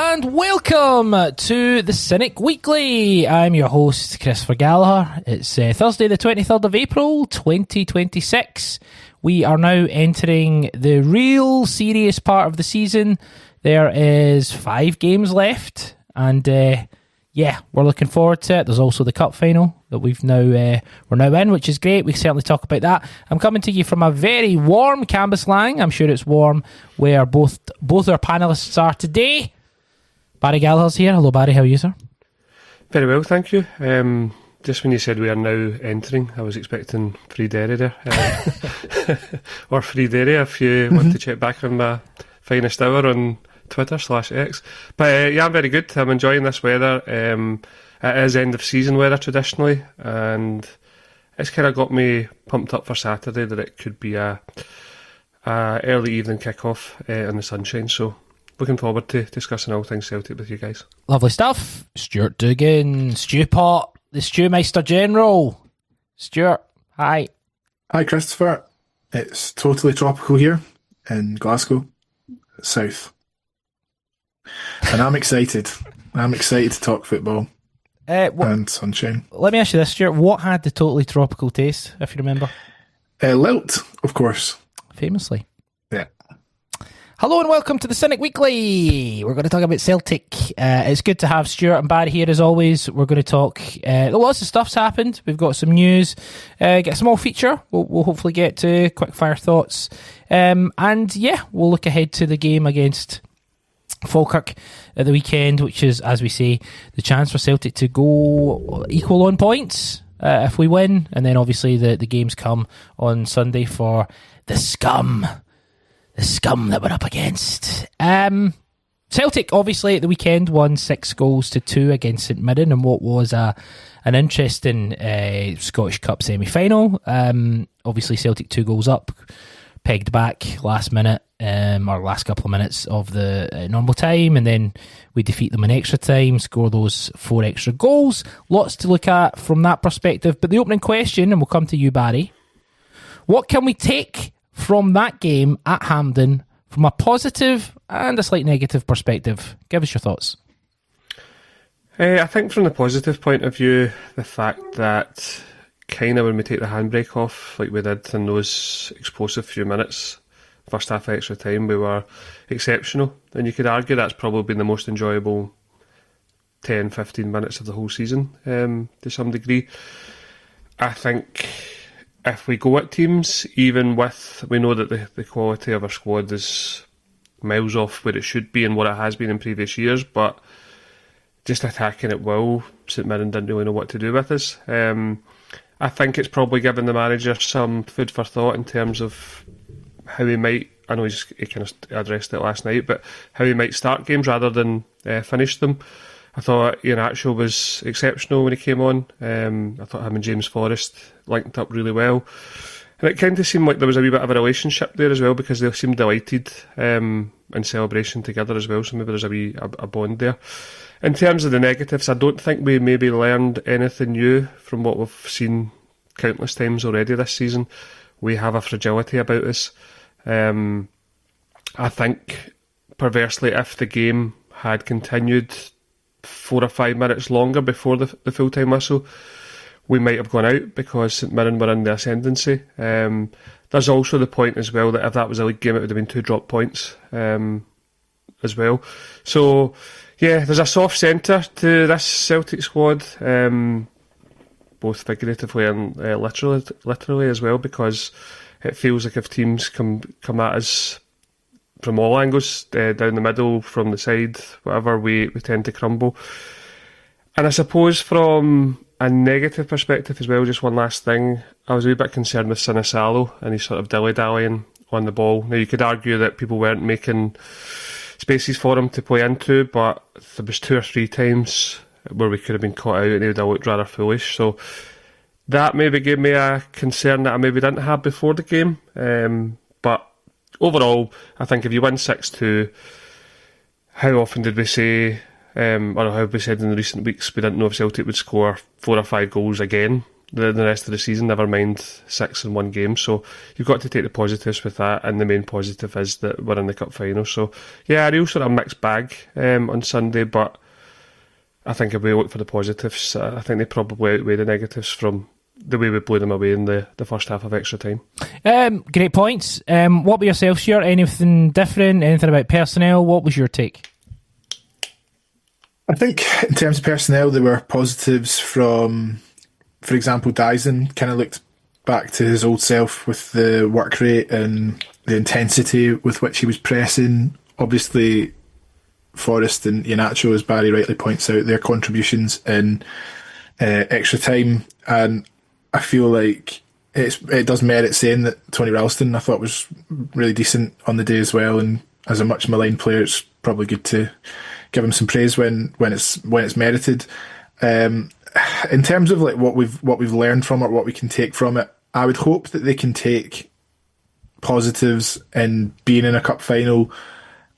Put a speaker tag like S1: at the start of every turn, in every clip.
S1: and welcome to the Cynic Weekly. I'm your host, Christopher Gallagher. It's Thursday the 23rd of April 2026. We are now entering the real serious part of the season. There is 5 games left, and we're looking forward to it. There's also the cup final that we're now in, which is great. We certainly talk about that. I'm coming to you from a very warm Cambuslang. I'm sure it's warm where both our panellists are today. Barry Gallagher's here. Hello, Barry. How are you, sir?
S2: Very well, thank you. Just when you said we are now entering, I was expecting free dairy there. Or free dairy if you want to check back on my finest hour on Twitter/X. But I'm very good. I'm enjoying this weather. It is end of season weather traditionally, and it's kind of got me pumped up for Saturday that it could be a early evening kick-off in the sunshine. So looking forward to discussing all things Celtic with you guys.
S1: Lovely stuff. Stuart Dugan, Stewpot, the Stewmeister General. Stuart, hi.
S3: Hi, Christopher. It's totally tropical here in Glasgow, south. And I'm excited. I'm excited to talk football and sunshine.
S1: Let me ask you this, Stuart. What had the totally tropical taste, if you remember?
S3: Lilt, of course.
S1: Famously.
S3: Yeah.
S1: Hello and welcome to the Cynic Weekly. We're going to talk about Celtic. It's good to have Stuart and Barry here as always. We're going to talk. Lots of stuff's happened. We've got some news. Get a small feature. We'll hopefully get to quickfire thoughts. We'll look ahead to the game against Falkirk at the weekend, which is, as we say, the chance for Celtic to go equal on points if we win. And then obviously the games come on Sunday for the scum that we're up against. Celtic, obviously, at the weekend won 6-2 against St Mirren in what was an interesting Scottish Cup semi-final. Obviously, Celtic 2 goals up, pegged back last minute, or last couple of minutes of the normal time, and then we defeat them in extra time, score those 4 extra goals. Lots to look at from that perspective. But the opening question, and we'll come to you, Barry, what can we take from that game at Hampden from a positive and a slight negative perspective? Give us your thoughts.
S2: I think from the positive point of view, the fact that kind of when we take the handbrake off, like we did in those explosive few minutes, first half extra time, we were exceptional. And you could argue that's probably been the most enjoyable 10-15 minutes of the whole season to some degree. I think if we go at teams, even with, we know that the quality of our squad is miles off where it should be and what it has been in previous years, but just attacking at will, St Mirren didn't really know what to do with us. I think it's probably given the manager some food for thought in terms of how he might, I know he kind of addressed it last night, but how he might start games rather than finish them. I thought Iheanacho was exceptional when he came on. I thought him and James Forrest linked up really well. And it kind of seemed like there was a wee bit of a relationship there as well, because they seemed delighted in celebration together as well, so maybe there's a bond there. In terms of the negatives, I don't think we maybe learned anything new from what we've seen countless times already this season. We have a fragility about us. I think, perversely, if the game had continued 4 or 5 minutes longer before the full-time whistle, we might have gone out because St Mirren were in the ascendancy. There's also the point as well that if that was a league game, it would have been 2 drop points as well. So, yeah, there's a soft centre to this Celtic squad, both figuratively and literally as well, because it feels like if teams come at us from all angles, down the middle, from the side, whatever, we tend to crumble. And I suppose from a negative perspective as well, just one last thing, I was a wee bit concerned with Sinisalo and he's sort of dilly-dallying on the ball. Now, you could argue that people weren't making spaces for him to play into, but there was 2 or 3 times where we could have been caught out and he would have looked rather foolish. So that maybe gave me a concern that I maybe didn't have before the game. But overall, I think if you win 6-2, how often did we say, or how have we said in the recent weeks, we didn't know if Celtic would score 4 or 5 goals again the rest of the season, never mind 6 in one game. So you've got to take the positives with that, and the main positive is that we're in the cup final. So yeah, a real sort of mixed bag on Sunday, but I think if we look for the positives, I think they probably outweigh the negatives from the way we blew them away in the first half of extra time.
S1: Great points. What about yourself, Stuart? Anything different? Anything about personnel? What was your take?
S3: I think in terms of personnel, there were positives from, for example, Dyson kind of looked back to his old self with the work rate and the intensity with which he was pressing. Obviously, Forrest and Iheanacho, as Barry rightly points out, their contributions in extra time. And I feel like it does merit saying that Tony Ralston, I thought, was really decent on the day as well. And as a much maligned player, it's probably good to give him some praise when it's merited. In terms of like what we've learned from it, what we can take from it, I would hope that they can take positives in being in a cup final.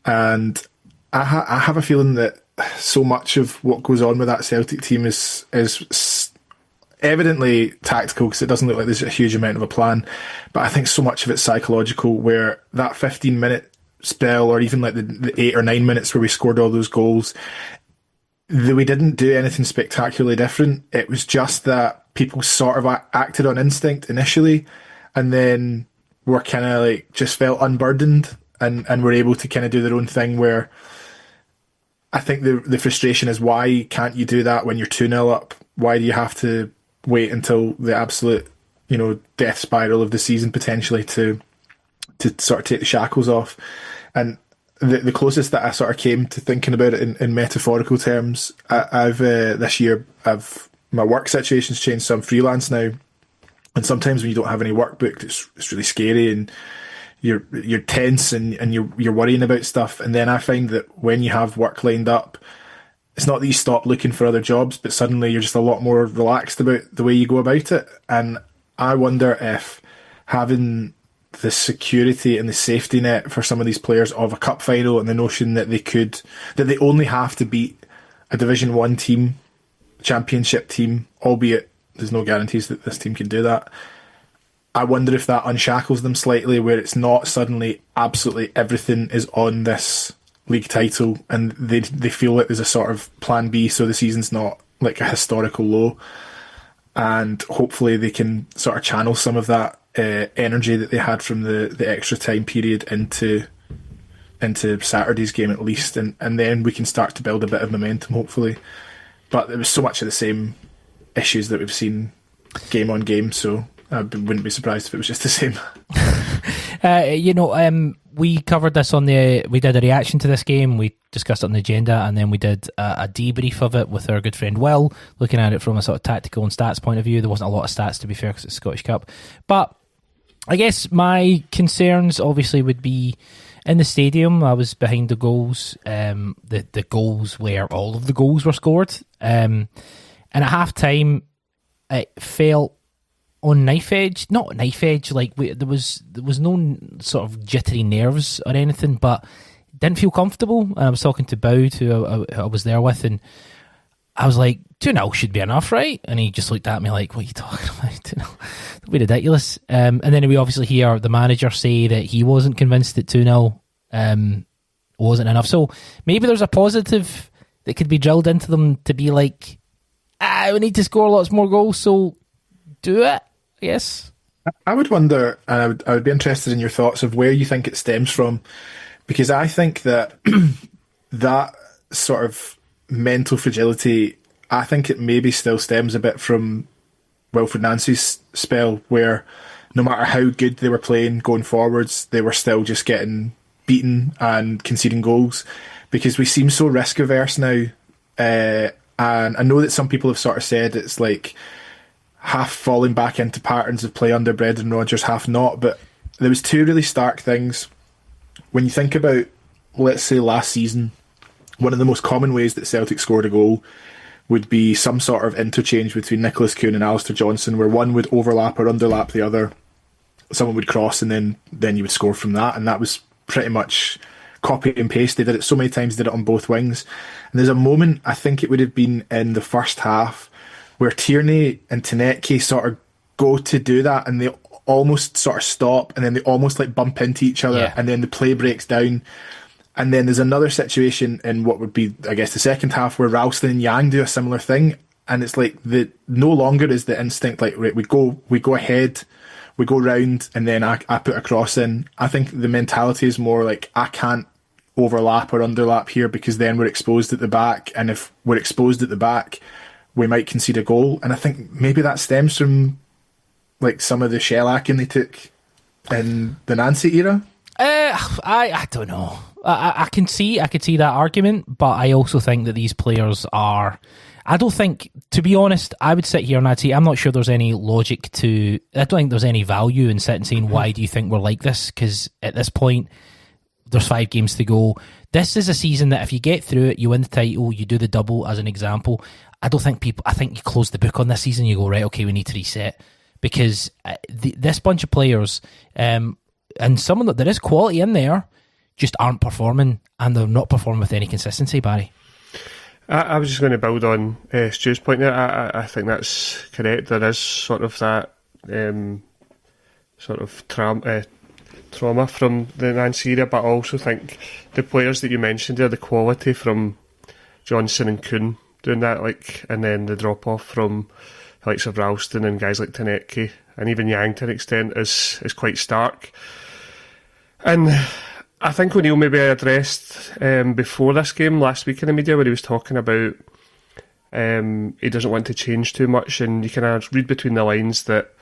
S3: And I have a feeling that so much of what goes on with that Celtic team is evidently tactical, because it doesn't look like there's a huge amount of a plan. But I think so much of it's psychological, where that 15-minute spell, or even like the 8 or 9 minutes where we scored all those goals, we didn't do anything spectacularly different. It was just that people sort of acted on instinct initially, and then were kind of like just felt unburdened and were able to kind of do their own thing, where I think the frustration is, why can't you do that when you're 2-0 up? Why do you have to wait until the absolute, death spiral of the season potentially to sort of take the shackles off? And the closest that I sort of came to thinking about it in metaphorical terms, I've this year, my work situation's changed, so I'm freelance now, and sometimes when you don't have any work booked, it's really scary, and you're tense and you're worrying about stuff. And then I find that when you have work lined up, it's not that you stop looking for other jobs, but suddenly you're just a lot more relaxed about the way you go about it. And I wonder if having the security and the safety net for some of these players of a cup final, and the notion that they only have to beat a Division 1 team, championship team, albeit there's no guarantees that this team can do that. I wonder if that unshackles them slightly, where it's not suddenly absolutely everything is on this league title, and they feel like there's a sort of plan B, so the season's not like a historical low. And hopefully they can sort of channel some of that energy that they had from the extra time period into Saturday's game at least, and then we can start to build a bit of momentum, hopefully. But there was so much of the same issues that we've seen game on game, so I wouldn't be surprised if it was just the same.
S1: We covered this we did a reaction to this game, we discussed it on the agenda, and then we did a debrief of it with our good friend Will, looking at it from a sort of tactical and stats point of view. There wasn't a lot of stats, to be fair, because it's Scottish Cup. But I guess my concerns obviously would be in the stadium. I was behind the goals, the goals where all of the goals were scored. And at half time, it felt on knife edge, not knife edge, like there was no sort of jittery nerves or anything, but didn't feel comfortable. And I was talking to Boud, who I was there with, and I was like, 2-0 should be enough, right? And he just looked at me like, what are you talking about? 2-0? That'd be ridiculous. And then we obviously hear the manager say that he wasn't convinced that 2-0 wasn't enough. So maybe there's a positive that could be drilled into them to be like, we need to score lots more goals, so do it. Yes.
S3: I would wonder, and I would be interested in your thoughts of where you think it stems from, because I think that that sort of mental fragility, I think it maybe still stems a bit from Wilfred Nancy's spell, where no matter how good they were playing going forwards, they were still just getting beaten and conceding goals, because we seem so risk averse now. And I know that some people have sort of said it's like half falling back into patterns of play under Brendan Rodgers, half not. But there was two really stark things. When you think about, let's say, last season, one of the most common ways that Celtic scored a goal would be some sort of interchange between Nicholas Kuhn and Alistair Johnson, where one would overlap or underlap the other. Someone would cross, and then you would score from that. And that was pretty much copy and paste. They did it so many times, did it on both wings. And there's a moment, I think it would have been in the first half, where Tierney and Tanetki sort of go to do that, and they almost sort of stop, and then they almost like bump into each other, and then the play breaks down. And then there's another situation in what would be, I guess, the second half where Ralston and Yang do a similar thing, and it's like no longer is the instinct like, right, we go ahead, we go round, and then I put a cross in. I think the mentality is more like, I can't overlap or underlap here because then we're exposed at the back, and if we're exposed at the back, we might concede a goal. And I think maybe that stems from like some of the shellacking they took in the Nancy era.
S1: I don't know. I can see that argument, but I also think that these players are. I don't think, to be honest, I would sit here and I'd say I'm not sure there's any logic to. I don't think there's any value in sitting saying why do you think we're like this? Because at this point, there's 5 games to go. This is a season that if you get through it, you win the title, you do the double as an example. I think you close the book on this season. You go, right, okay, we need to reset, because this bunch of players, and some of them, there is quality in there, just aren't performing, and they're not performing with any consistency, Barry.
S2: I was just going to build on Stu's point there. I think that's correct. There is sort of that trauma from the Nancy era, but I also think the players that you mentioned there, the quality from Johnson and Kuhn doing that, like, and then the drop off from the likes of Ralston and guys like Tanetki and even Yang to an extent is quite stark. And I think O'Neill maybe addressed before this game last week in the media, where he was talking about he doesn't want to change too much, and you can read between the lines that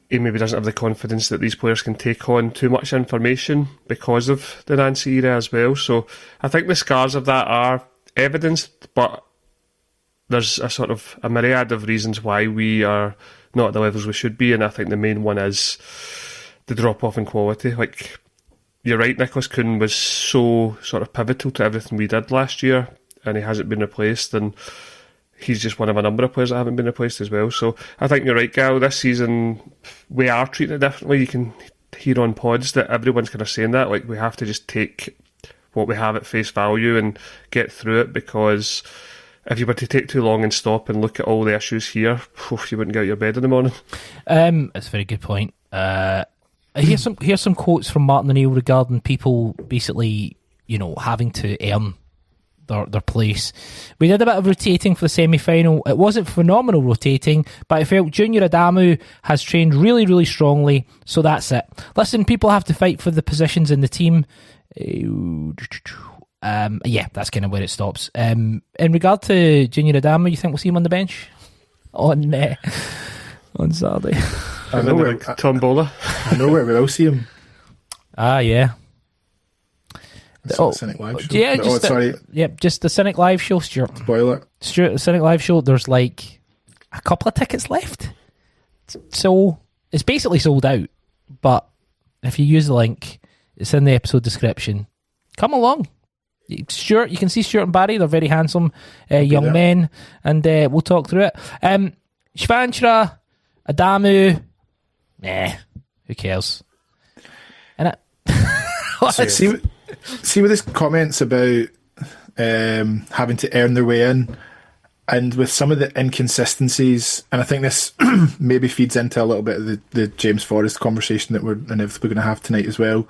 S2: he maybe doesn't have the confidence that these players can take on too much information because of the Nancy era as well. So I think the scars of that are evidenced, but there's a sort of a myriad of reasons why we are not at the levels we should be, and I think the main one is the drop-off in quality. Like, you're right, Nicholas Kuhn was so sort of pivotal to everything we did last year, and he hasn't been replaced, and he's just one of a number of players that haven't been replaced as well. So I think you're right, Gall. This season, we are treating it differently. You can hear on pods that everyone's kind of saying that. Like, we have to just take what we have at face value and get through it, because if you were to take too long and stop and look at all the issues here, you wouldn't get out of your bed in the morning.
S1: That's a very good point. Here's some quotes from Martin O'Neill regarding people basically, having to earn their place. We did a bit of rotating for the semi-final. It wasn't phenomenal rotating, but I felt Junior Adamu has trained really, really strongly, so that's it. Listen, people have to fight for the positions in the team. Yeah, that's kind of where it stops. In regard to Junior Adamu, you think we'll see him on the bench on Saturday?
S3: I know where
S2: Tombola.
S3: I know where we'll see him.
S1: Yeah.
S3: Cynic Live show.
S1: Just the Cynic Live show, Stuart.
S3: Spoiler.
S1: Stuart, the Cynic Live show, there's like a couple of tickets left. So it's basically sold out. But if you use the link, it's in the episode description. Come along. Stuart, you can see Stuart and Barry. They're very handsome young men. And we'll talk through it. Shvanchra, Adamu, who cares? And
S3: See with his comments about having to earn their way in, and with some of the inconsistencies, and I think this maybe feeds into a little bit of the James Forrest conversation that we're inevitably going to have tonight as well.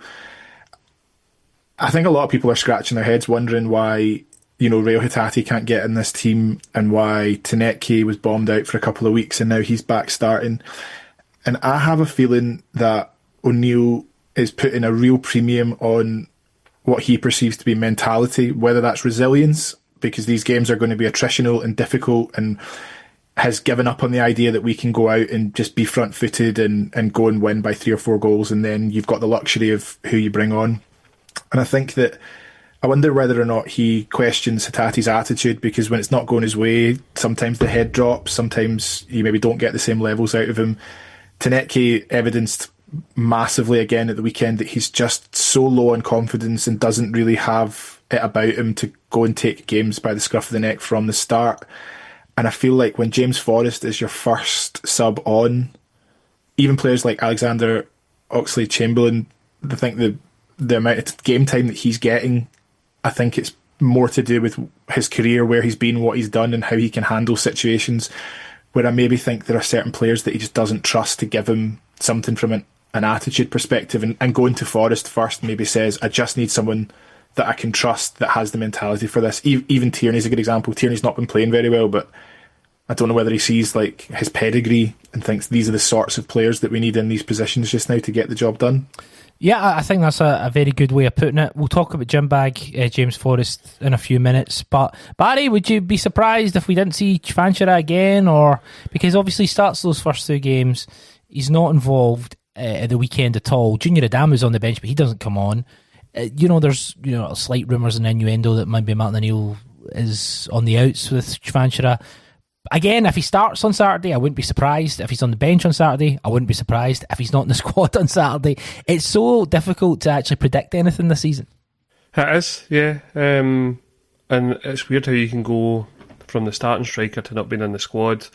S3: I think a lot of people are scratching their heads wondering why, Rayo Hitati can't get in this team, and why Tanetki was bombed out for a couple of weeks and now he's back starting. And I have a feeling that O'Neill is putting a real premium on what he perceives to be mentality, whether that's resilience, because these games are going to be attritional and difficult, and has given up on the idea that we can go out and just be front-footed and go and win by 3 or 4 goals, and then you've got the luxury of who you bring on. And I think that, I wonder whether or not he questions Hitati's attitude, because when it's not going his way, sometimes the head drops, sometimes you maybe don't get the same levels out of him. Tanetki evidenced massively again at the weekend that he's just so low on confidence and doesn't really have it about him to go and take games by the scruff of the neck from the start. And I feel like when James Forrest is your first sub on, even players like Alexander Oxlade-Chamberlain, I think the amount of game time that he's getting, I think it's more to do with his career, where he's been, what he's done, and how he can handle situations. Where I maybe think there are certain players that he just doesn't trust to give him something from an attitude perspective. And going to Forrest first maybe says, I just need someone that I can trust that has the mentality for this. Even Tierney's a good example. Tierney's not been playing very well, but I don't know whether he sees like his pedigree and thinks these are the sorts of players that we need in these positions just now to get the job done.
S1: Yeah, I think that's a very good way of putting it. We'll talk about Jim Bag, James Forrest, in a few minutes. But Barry, would you be surprised if we didn't see Chvanchara again? Or because obviously he starts those first two games, he's not involved at the weekend at all. Junior Adamu's on the bench, but he doesn't come on. There's slight rumours and innuendo that maybe Martin O'Neill is on the outs with Chvanchara. Again, if he starts on Saturday, I wouldn't be surprised. If he's on the bench on Saturday, I wouldn't be surprised. If he's not in the squad on Saturday, it's so difficult to actually predict anything this season.
S2: It is, yeah. And it's weird how you can go from the starting striker to not being in the squad.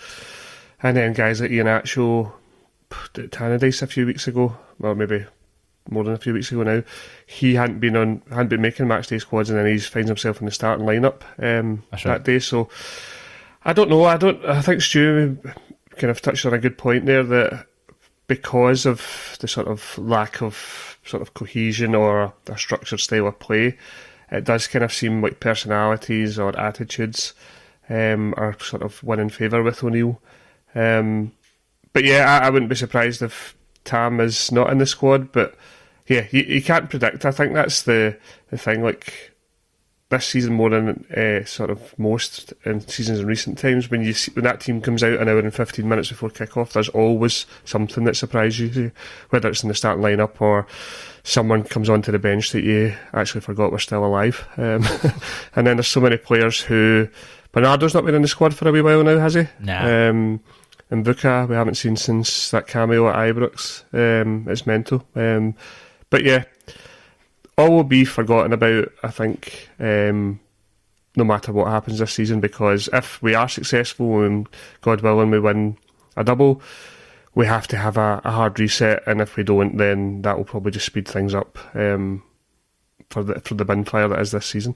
S2: And then guys like Ian Atcho, Tannadice a few weeks ago, well, maybe more than a few weeks ago now, he hadn't been making matchday squads, and then he finds himself in the starting lineup that day. So I don't know. I think Stu kind of touched on a good point there, that because of the sort of lack of sort of cohesion or a structured style of play, it does kind of seem like personalities or attitudes are sort of win in favour with O'Neill. But yeah, I wouldn't be surprised if Tam is not in the squad. But yeah, you can't predict. I think that's the thing. Like, this season more than sort of most in seasons in recent times, when that team comes out an hour and 15 minutes before kick-off, there's always something that surprises you, whether it's in the starting lineup or someone comes onto the bench that you actually forgot were still alive. And then there's so many players who... Bernardo's not been in the squad for a wee while now, has he?
S1: Nah.
S2: And Buka, we haven't seen since that cameo at Ibrox. It's mental. But yeah, all will be forgotten about, I think, no matter what happens this season, because if we are successful and God willing we win a double, we have to have a hard reset, and if we don't, then that will probably just speed things up for the bin fire that is this season.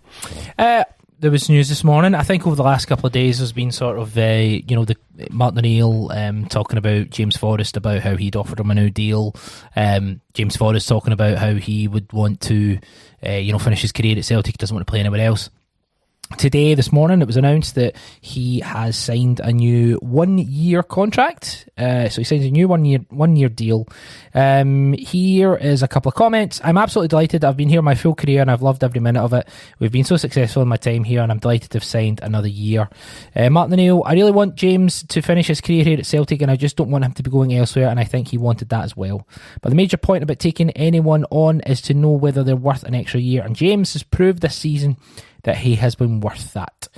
S1: There was news this morning. I think over the last couple of days there's been sort of the Martin O'Neill talking about James Forrest, about how he'd offered him a new deal. James Forrest talking about how he would want to finish his career at Celtic. He doesn't want to play anywhere else. Today, this morning, it was announced that he has signed a new 1-year contract. So he signs a new one-year deal. Here is a couple of comments. I'm absolutely delighted. I've been here my full career and I've loved every minute of it. We've been so successful in my time here, and I'm delighted to have signed another year. Martin O'Neill, I really want James to finish his career here at Celtic, and I just don't want him to be going elsewhere, and I think he wanted that as well. But the major point about taking anyone on is to know whether they're worth an extra year, and James has proved this season that he has been worth that.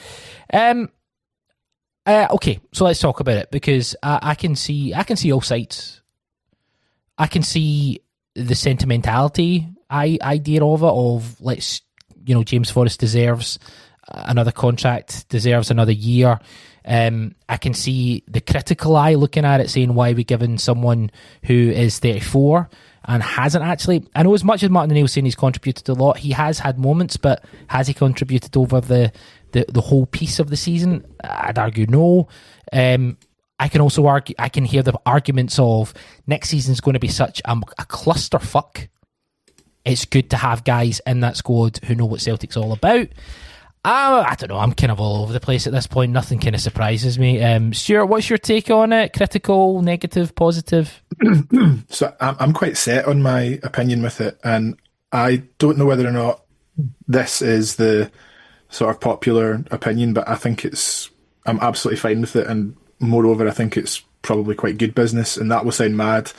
S1: Okay, so let's talk about it, because I can see all sides. I can see the sentimentality idea of it, of James Forrest deserves another contract, deserves another year. I can see the critical eye looking at it, saying, why are we giving someone who is 34 and hasn't actually... I know as much as Martin O'Neill saying he's contributed a lot, he has had moments, but has he contributed over the whole piece of the season? I'd argue no. I can also argue... I can hear the arguments of next season's going to be such a clusterfuck. It's good to have guys in that squad who know what Celtic's all about. I don't know, I'm kind of all over the place at this point. Nothing kind of surprises me. Stuart, what's your take on it? Critical, negative, positive?
S3: So I'm quite set on my opinion with it, and I don't know whether or not this is the sort of popular opinion, but I think I'm absolutely fine with it, and moreover, I think it's probably quite good business, and that will sound mad,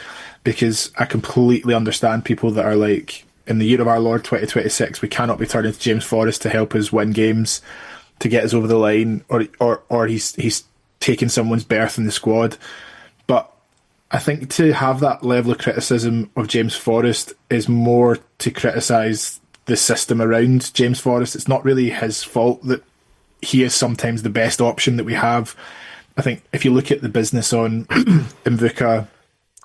S3: because I completely understand people that are like, in the year of our Lord 2026, we cannot be turning to James Forrest to help us win games, to get us over the line, or he's taking someone's berth in the squad. But I think to have that level of criticism of James Forrest is more to criticise the system around James Forrest. It's not really his fault that he is sometimes the best option that we have. I think if you look at the business on Mvuka,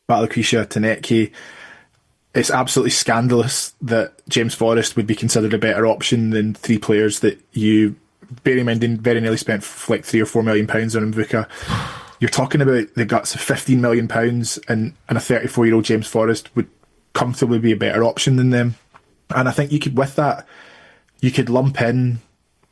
S3: Balikwisha, Taneki, it's absolutely scandalous that James Forrest would be considered a better option than three players that you, bearing in mind, very nearly spent like £3 or £4 million on Mvuka. You're talking about the guts of £15 million, and a 34-year-old James Forrest would comfortably be a better option than them. And I think you could, with that, you could lump in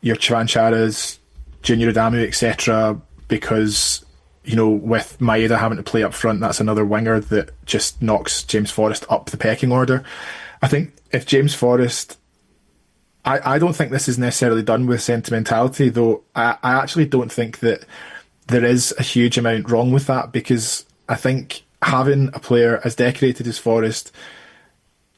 S3: your Chavancharas, Junior Adamu, etc., because, you know, with Maeda having to play up front, that's another winger that just knocks James Forrest up the pecking order. I think if James Forrest... I don't think this is necessarily done with sentimentality, though I actually don't think that there is a huge amount wrong with that, because I think having a player as decorated as Forrest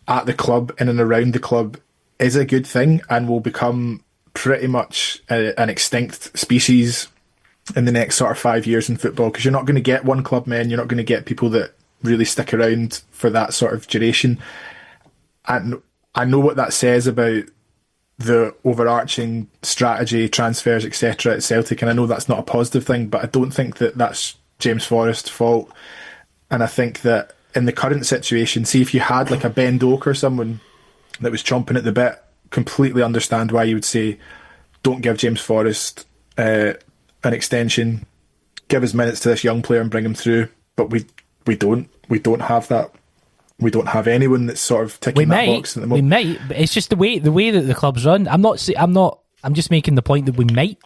S3: at the club, in and around the club, is a good thing and will become pretty much an extinct species in the next sort of 5 years in football, because you're not going to get one club men, you're not going to get people that really stick around for that sort of duration. And I know what that says about the overarching strategy, transfers, etc. at Celtic, and I know that's not a positive thing, but I don't think that that's James Forrest's fault. And I think that in the current situation, see if you had like a Ben Doak or someone that was chomping at the bit, completely understand why you would say, don't give James Forrest an extension, give his minutes to this young player and bring him through. But we don't have that. We don't have anyone that's sort of ticking that box at the moment.
S1: We might, but it's just the way that the club's run. I'm just making the point that we might.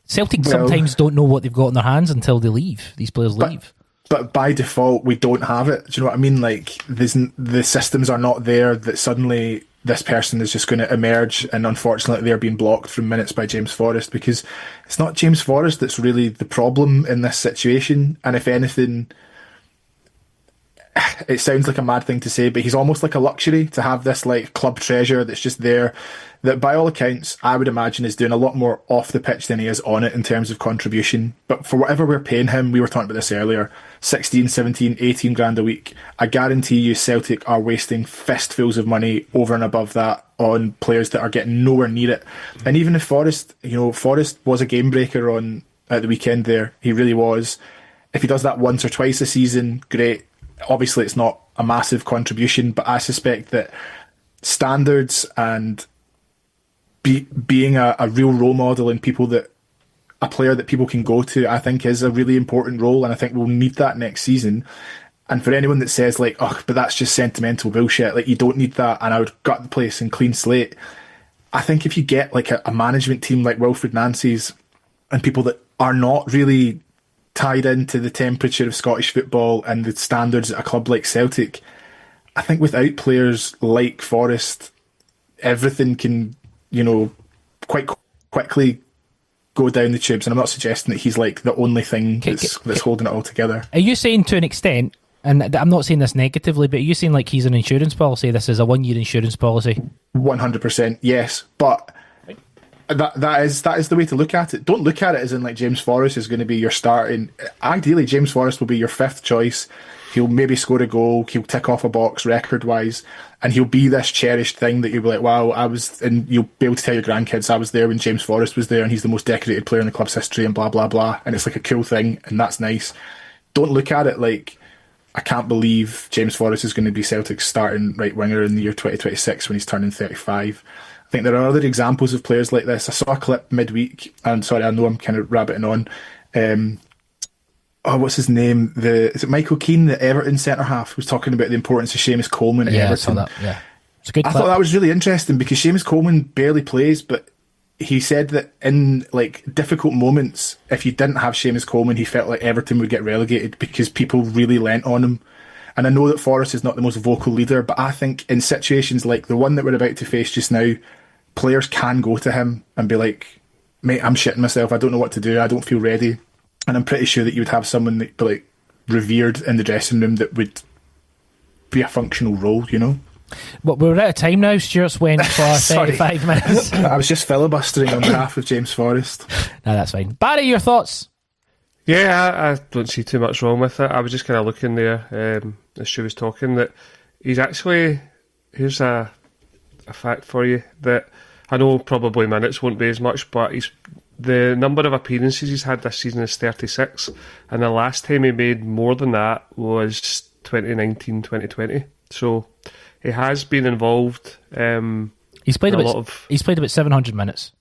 S1: Celtic sometimes don't know what they've got in their hands until they leave. These players leave.
S3: But by default, we don't have it. Do you know what I mean? Like, the systems are not there that suddenly this person is just going to emerge, and unfortunately they're being blocked from minutes by James Forrest, because it's not James Forrest that's really the problem in this situation. And if anything, it sounds like a mad thing to say, but he's almost like a luxury to have this like club treasure that's just there, that by all accounts I would imagine is doing a lot more off the pitch than he is on it in terms of contribution. But for whatever we're paying him, we were talking about this earlier, 16, 17, 18 grand a week, I guarantee you Celtic are wasting fistfuls of money over and above that on players that are getting nowhere near it. And even if Forrest was a game breaker at the weekend there, he really was. If he does that once or twice a season, great. Obviously it's not a massive contribution, but I suspect that standards and being a real role model and a player that people can go to, I think is a really important role, and I think we'll need that next season. And for anyone that says like, oh, but that's just sentimental bullshit, like you don't need that and I would gut the place and clean slate, I think if you get like a management team like Wilfred Nancy's and people that are not really tied into the temperature of Scottish football and the standards at a club like Celtic, I think without players like Forrest, everything can, quite quickly go down the tubes. And I'm not suggesting that he's like the only thing that's holding it all together.
S1: Are you saying to an extent, and I'm not saying this negatively, but are you saying like he's an insurance policy? This is a 1 year insurance policy? 100%,
S3: yes. But that is the way to look at it. Don't look at it as in like James Forrest is going to be your starting. Ideally, James Forrest will be your fifth choice. He'll maybe score a goal. He'll tick off a box record wise, and he'll be this cherished thing that you'll be like, wow, and you'll be able to tell your grandkids, I was there when James Forrest was there, and he's the most decorated player in the club's history, and blah blah blah. And it's like a cool thing, and that's nice. Don't look at it like, I can't believe James Forrest is going to be Celtic's starting right winger in the year 2026 when he's turning 35. I think there are other examples of players like this. I saw a clip midweek, and sorry, I know I'm kind of rabbiting on. What's his name? Is it Michael Keane, the Everton centre-half, was talking about the importance of Seamus Coleman at Everton. I saw that, yeah. It's a good clip. I thought that was really interesting because Seamus Coleman barely plays, but he said that in like difficult moments, if you didn't have Seamus Coleman, he felt like Everton would get relegated because people really lent on him. And I know that Forrest is not the most vocal leader, but I think in situations like the one that we're about to face just now, players can go to him and be like, mate, I'm shitting myself, I don't know what to do, I don't feel ready. And I'm pretty sure that you would have someone that be like revered in the dressing room that would be a functional role,
S1: But we're out of time now. Stuart's went for 35 minutes.
S3: I was just filibustering on behalf of James Forrest.
S1: No, that's fine. Barry, your thoughts?
S2: Yeah, I don't see too much wrong with it. I was just kind of looking there as Stu was talking that he's actually, here's a fact for you, that I know probably minutes won't be as much, but the number of appearances he's had this season is 36, and the last time he made more than that was 2019-2020. So he has been involved.
S1: He's played about 700 minutes.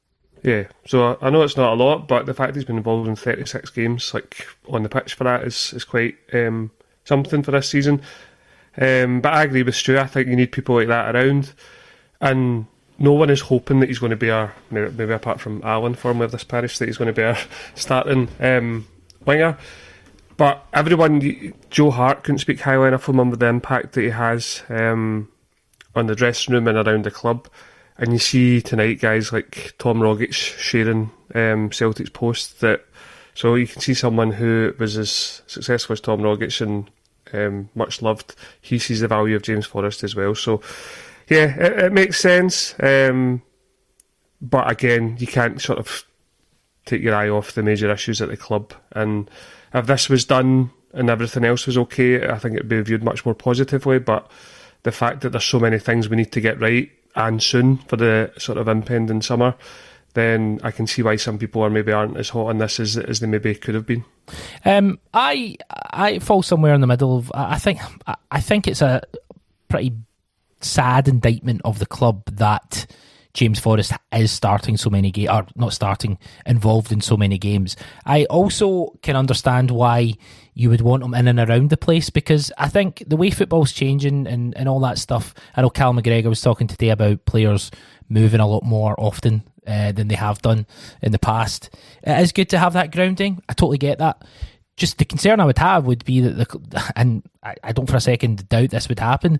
S2: Yeah, so I know it's not a lot, but the fact he's been involved in 36 games, on the pitch for that, is quite something for this season. But I agree with Stu. I think you need people like that around, and no one is hoping that he's going to be maybe apart from Alan, formerly of this parish, that he's going to be our starting winger. But everyone, Joe Hart couldn't speak highly enough of him with the impact that he has on the dressing room and around the club. And you see tonight guys like Tom Rogic sharing Celtic's post, so you can see someone who was as successful as Tom Rogic and much loved. He sees the value of James Forrest as well. So yeah, it makes sense. But again, you can't sort of take your eye off the major issues at the club. And if this was done and everything else was okay, I think it'd be viewed much more positively. But the fact that there's so many things we need to get right, and soon, for the sort of impending summer, then I can see why some people aren't as hot on this as they maybe could have been.
S1: I fall somewhere in the middle of. I think it's a pretty sad indictment of the club that James Forrest is starting so many games, or not starting, involved in so many games. I also can understand why you would want him in and around the place, because I think the way football's changing and all that stuff. I know Callum McGregor was talking today about players moving a lot more often than they have done in the past. It is good to have that grounding. I totally get that. Just the concern I would have would be that and I don't for a second doubt this would happen,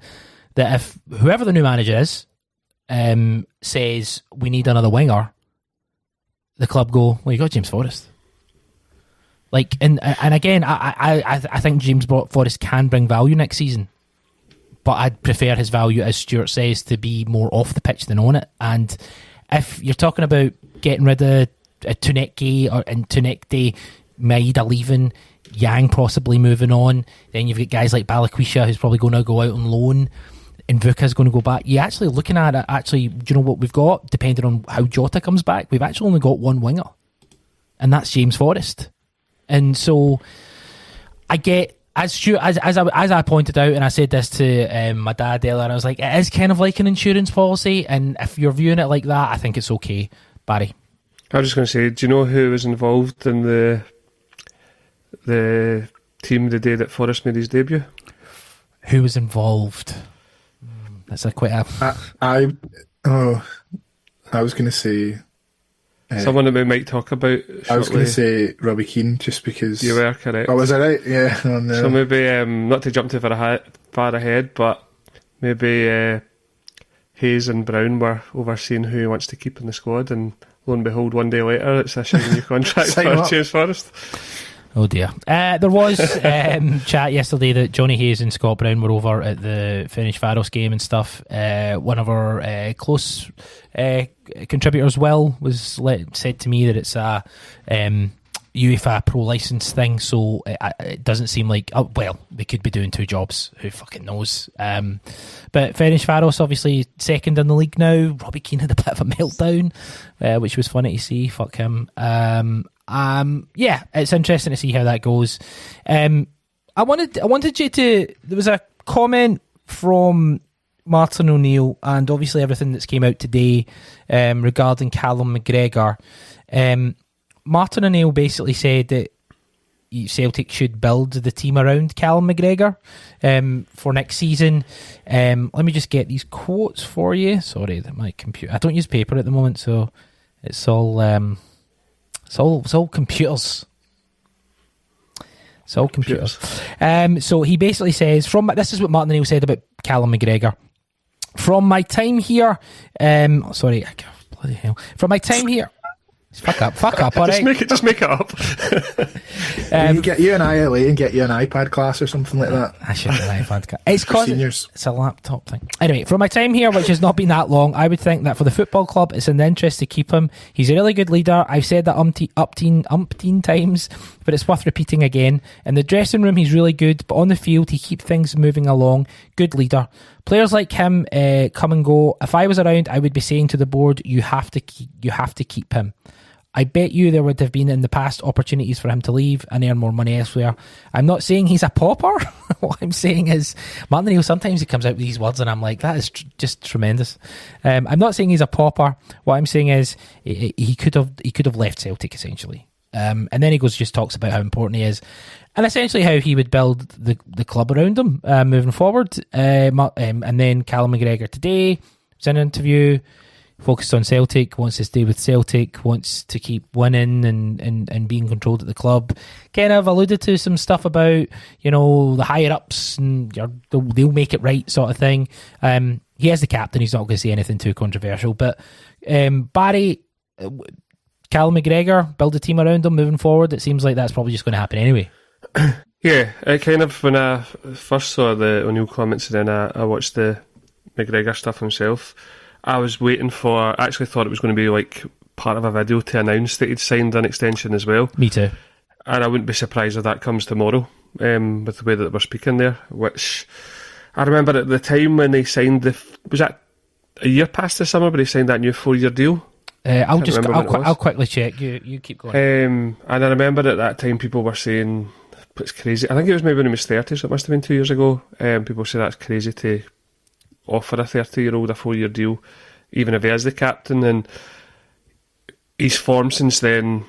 S1: that if whoever the new manager is says we need another winger, the club go, well, you got James Forrest. And again, I think James Forrest can bring value next season, but I'd prefer his value, as Stuart says, to be more off the pitch than on it. And if you're talking about getting rid of Tuneke or Tunekte, Maeda leaving, Yang possibly moving on, then you've got guys like Balakwisha who's probably going to go out on loan, and Vuka's going to go back. You're actually looking at it, do you know what we've got? Depending on how Jota comes back, we've actually only got one winger, and that's James Forrest. And so I get, as I pointed out, and I said this to my dad earlier, and I was like, it is kind of like an insurance policy, and if you're viewing it like that, I think it's okay. Barry?
S2: I was just going to say, do you know who was involved in the team the day that Forrest made his debut?
S1: Who was involved? That's quite a...
S3: I was going to say...
S2: someone that we might talk about shortly.
S3: I was going to say Robbie Keane, just because...
S2: You were correct.
S3: Oh, was I right? Yeah. Oh, no.
S2: So maybe, not to jump too far ahead, but maybe Hayes and Brown were overseeing who he wants to keep in the squad, and lo and behold, one day later, it's issuing a new contract for James Forrest.
S1: Oh dear. There was chat yesterday that Johnny Hayes and Scott Brown were over at the Ferencváros game and stuff. One of our close contributors, Will, said to me that it's a UEFA Pro license thing, so it doesn't seem like... Oh, well, they could be doing two jobs. Who fucking knows? But Ferencváros, obviously, second in the league now. Robbie Keane had a bit of a meltdown, which was funny to see. Fuck him. Yeah, it's interesting to see how that goes. I wanted you to... There was a comment from Martin O'Neill, and obviously everything that's came out today regarding Callum McGregor. Martin O'Neill basically said that Celtic should build the team around Callum McGregor for next season. Let me just get these quotes for you. Sorry, that my computer... I don't use paper at the moment, so it's all... It's all computers. It's all computers. So he basically says, this is what Martin O'Neill said about Callum McGregor. From my time here, bloody hell. From my time here, fuck up, all right?
S2: Just make it up.
S3: You get you an ILA and get you an iPad class or something like that.
S1: I should have an iPad class. It's because it's a laptop thing. Anyway, from my time here, which has not been that long, I would think that for the football club, it's in the interest to keep him. He's a really good leader. I've said that umpteen times, but it's worth repeating again. In the dressing room, he's really good, but on the field, he keeps things moving along. Good leader. Players like him come and go. If I was around, I would be saying to the board, you have to keep him. I bet you there would have been in the past opportunities for him to leave and earn more money elsewhere. I'm not saying he's a pauper. What I'm saying is, Martin O'Neill, sometimes he comes out with these words and I'm like, that is just tremendous. I'm not saying he's a pauper. What I'm saying is he could have left Celtic, essentially. And then he just talks about how important he is and essentially how he would build the club around him moving forward. And then Callum McGregor today was in an interview, focused on Celtic, wants to stay with Celtic, wants to keep winning and being controlled at the club. Kind of alluded to some stuff about, the higher ups and they'll make it right sort of thing. He is the captain, he's not going to say anything too controversial. But Barry, Callum McGregor, build a team around him moving forward. It seems like that's probably just going to happen anyway.
S2: Yeah, it kind of, when I first saw the O'Neill comments and then I watched the McGregor stuff himself, I was waiting I actually thought it was going to be like part of a video to announce that he'd signed an extension as well.
S1: Me too.
S2: And I wouldn't be surprised if that comes tomorrow, with the way that we're speaking there, which I remember at the time when they signed was that a year past the summer when they signed that new 4-year deal?
S1: I'll quickly check. You keep going.
S2: And I remember at that time people were saying, it's crazy. I think it was maybe when he was 30, so it must have been 2 years ago. People say that's crazy to offer a 30-year-old a 4-year deal, even if he is the captain. And his form since then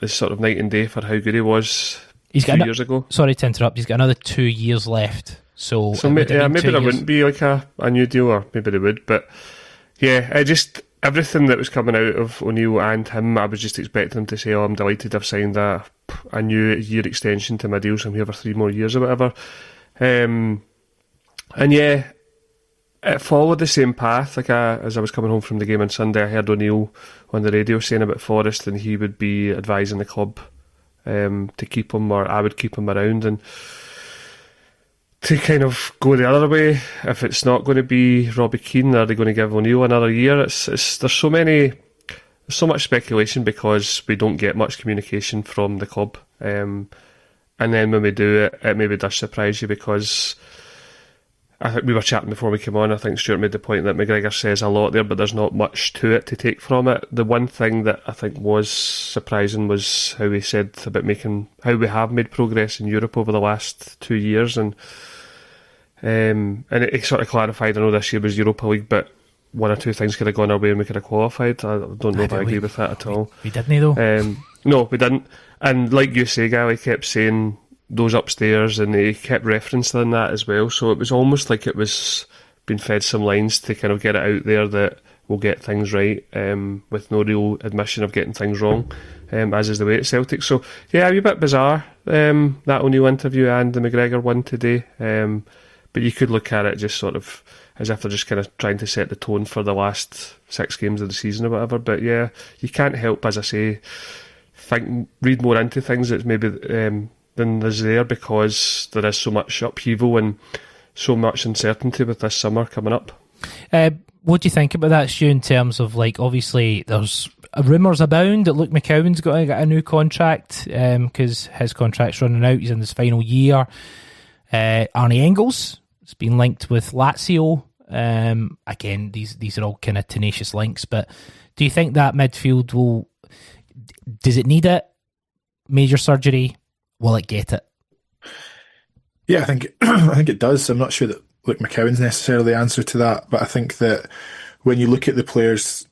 S2: is sort of night and day for how good he was 2 years ago. Sorry
S1: to interrupt. He's got another 2 years left. So
S2: maybe there wouldn't be like a new deal, or maybe they would. But yeah, everything that was coming out of O'Neill and him, I was just expecting him to say, I'm delighted I've signed a new year extension to my deal, so I'm here for 3 more years or whatever. And yeah, it followed the same path. Like as I was coming home from the game on Sunday, I heard O'Neill on the radio saying about Forrest, and he would be advising the club to keep him, or I would keep him around, and to kind of go the other way. If it's not going to be Robbie Keane, are they going to give O'Neill another year? There's so much speculation because we don't get much communication from the club, and then when we do it maybe does surprise you, because I think we were chatting before we came on. I think Stuart made the point that McGregor says a lot there, but there's not much to it to take from it. The one thing that I think was surprising was how he said about how we have made progress in Europe over the last 2 years, and it sort of clarified. I know this year was Europa League, but one or two things could have gone our way and we could have qualified. I don't know if I agree with that at all.
S1: We didn't though.
S2: No, we didn't. And like you say, Gally kept saying those upstairs, and he kept referencing that as well. So it was almost like it was being fed some lines to kind of get it out there that we'll get things right, with no real admission of getting things wrong, as is the way at Celtic. So yeah, a wee bit bizarre, that O'Neill interview and the McGregor one today. But you could look at it just sort of as if they're just kind of trying to set the tone for the last 6 games of the season or whatever. But yeah, you can't help, as I say, read more into things that's maybe than is there, because there is so much upheaval and so much uncertainty with this summer coming up.
S1: What do you think about that, Stu, in terms of, like, obviously there's rumours abound that Luke McCowan's got to get a new contract because his contract's running out, he's in his final year. Arnie Engels has been linked with Lazio. Again, these are all kind of tenacious links, but do you think that midfield does it need it? Major surgery? Will it get it?
S3: Yeah, I think it does. I'm not sure that Luke McCowan's necessarily the answer to that, but I think that when you look at the players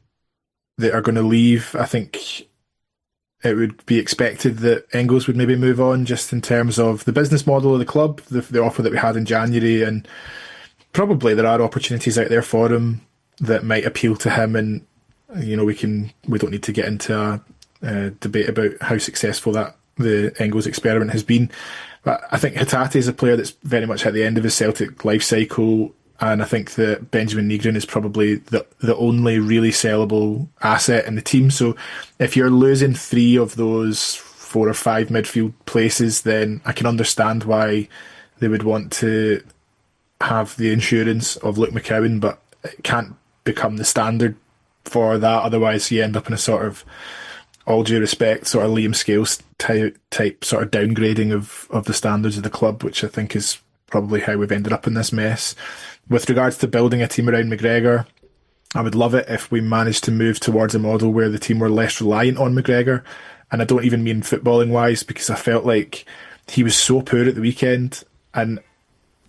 S3: that are going to leave, I think it would be expected that Engels would maybe move on, just in terms of the business model of the club, the offer that we had in January, and probably there are opportunities out there for him that might appeal to him. And we don't need to get into a debate about how successful that the Engels experiment has been, but I think Hatate is a player that's very much at the end of his Celtic life cycle, and I think that Benjamin Nygren is probably the only really sellable asset in the team. So if you're losing 3 of those 4 or 5 midfield places, then I can understand why they would want to have the insurance of Luke McCowan, but it can't become the standard for that. Otherwise you end up in a sort of, all due respect, sort of Liam Scales type sort of downgrading of the standards of the club, which I think is probably how we've ended up in this mess. With regards to building a team around McGregor, I would love it if we managed to move towards a model where the team were less reliant on McGregor. And I don't even mean footballing wise, because I felt like he was so poor at the weekend. And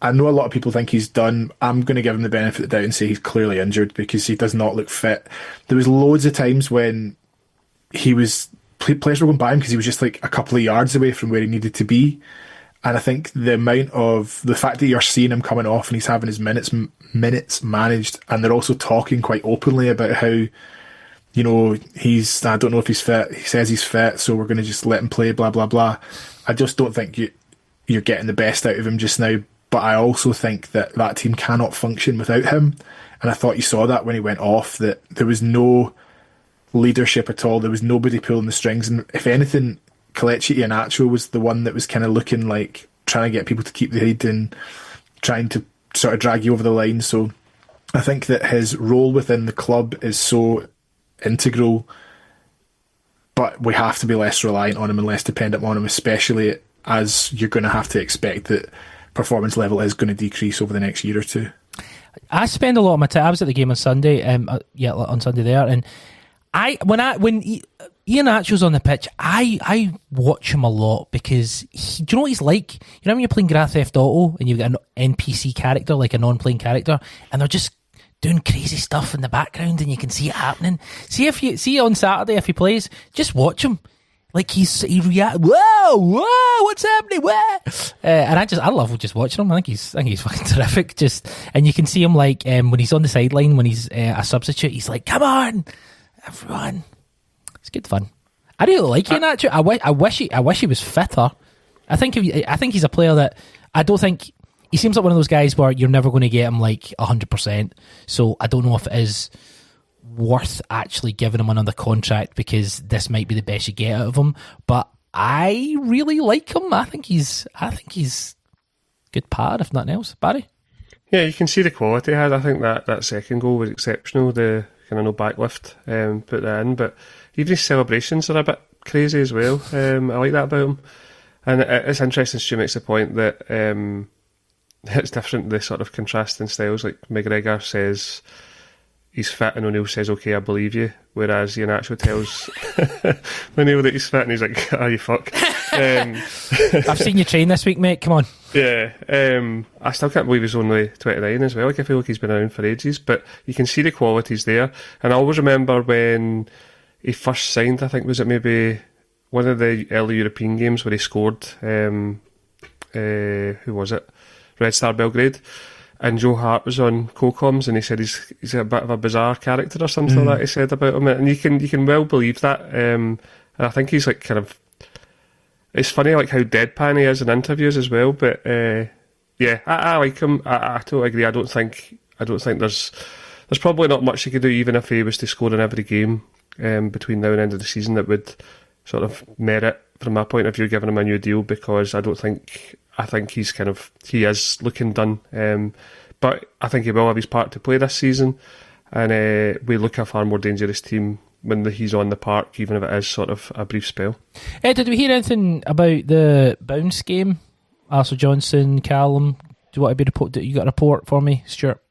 S3: I know a lot of people think he's done. I'm going to give him the benefit of the doubt and say he's clearly injured because he does not look fit. There was loads of times when players were going by him because he was just like a couple of yards away from where he needed to be. And I think the fact that you're seeing him coming off and he's having his minutes managed, and they're also talking quite openly about how, I don't know if he's fit. He says he's fit, so we're going to just let him play, blah, blah, blah. I just don't think you're getting the best out of him just now. But I also think that team cannot function without him. And I thought you saw that when he went off, that there was no leadership at all. There was nobody pulling the strings. And if anything, Kelechi Iheanacho was the one that was kind of looking like trying to get people to keep the head and trying to sort of drag you over the line. So I think that his role within the club is so integral, but we have to be less reliant on him and less dependent on him, especially as you're going to have to expect that performance level is going to decrease over the next year or two.
S1: I spend a lot of my time. I was at the game on Sunday, on Sunday there, and when Iheanacho's on the pitch, I watch him a lot because do you know what he's like? You know when you're playing Grand Theft Auto and you've got an NPC character, like a non-playing character, and they're just doing crazy stuff in the background and you can see it happening. See on Saturday if he plays, just watch him. Like he react. Whoa, what's happening? Whoa. And I love just watching him. I think he's fucking terrific. And you can see him like when he's on the sideline when he's a substitute. He's like, come on, everyone. It's good fun. I really like Iheanacho. I wish he was fitter. I think he's a player that I don't think he seems like one of those guys where you're never going to get him like 100%. So I don't know if it is worth actually giving him another contract because this might be the best you get out of him. But I really like him. I think he's good par, if nothing else. Barry?
S2: Yeah, you can see the quality he has. I think that second goal was exceptional. The kind of no backlift, put that in. But even his celebrations are a bit crazy as well. I like that about him. And it's interesting Stu makes the point that it's different, the sort of contrasting styles. Like McGregor says he's fit and O'Neill says, okay, I believe you. Whereas Iheanacho tells O'Neill that he's fit and he's like, you fuck.
S1: I've seen you train this week, mate. Come on.
S2: Yeah. I still can't believe he's only 29 as well. Like, I feel like he's been around for ages. But you can see the qualities there. And I always remember when he first signed, I think, was it maybe one of the early European games where he scored, who was it? Red Star Belgrade. And Joe Hart was on co-coms and he said he's a bit of a bizarre character or something like that he said about him. And you can well believe that. And I think he's like kind of... It's funny like how deadpan he is in interviews as well. But yeah, I like him. I totally agree. I don't think there's probably not much he could do even if he was to score in every game between now and the end of the season that would sort of merit, from my point of view, giving him a new deal, because I think he is looking done. But I think he will have his part to play this season, and we look a far more dangerous team when he's on the park, even if it is sort of a brief spell.
S1: Did we hear anything about the bounce game? Arthur Johnson, Callum, do you want to be report? You got a report for me, Stuart?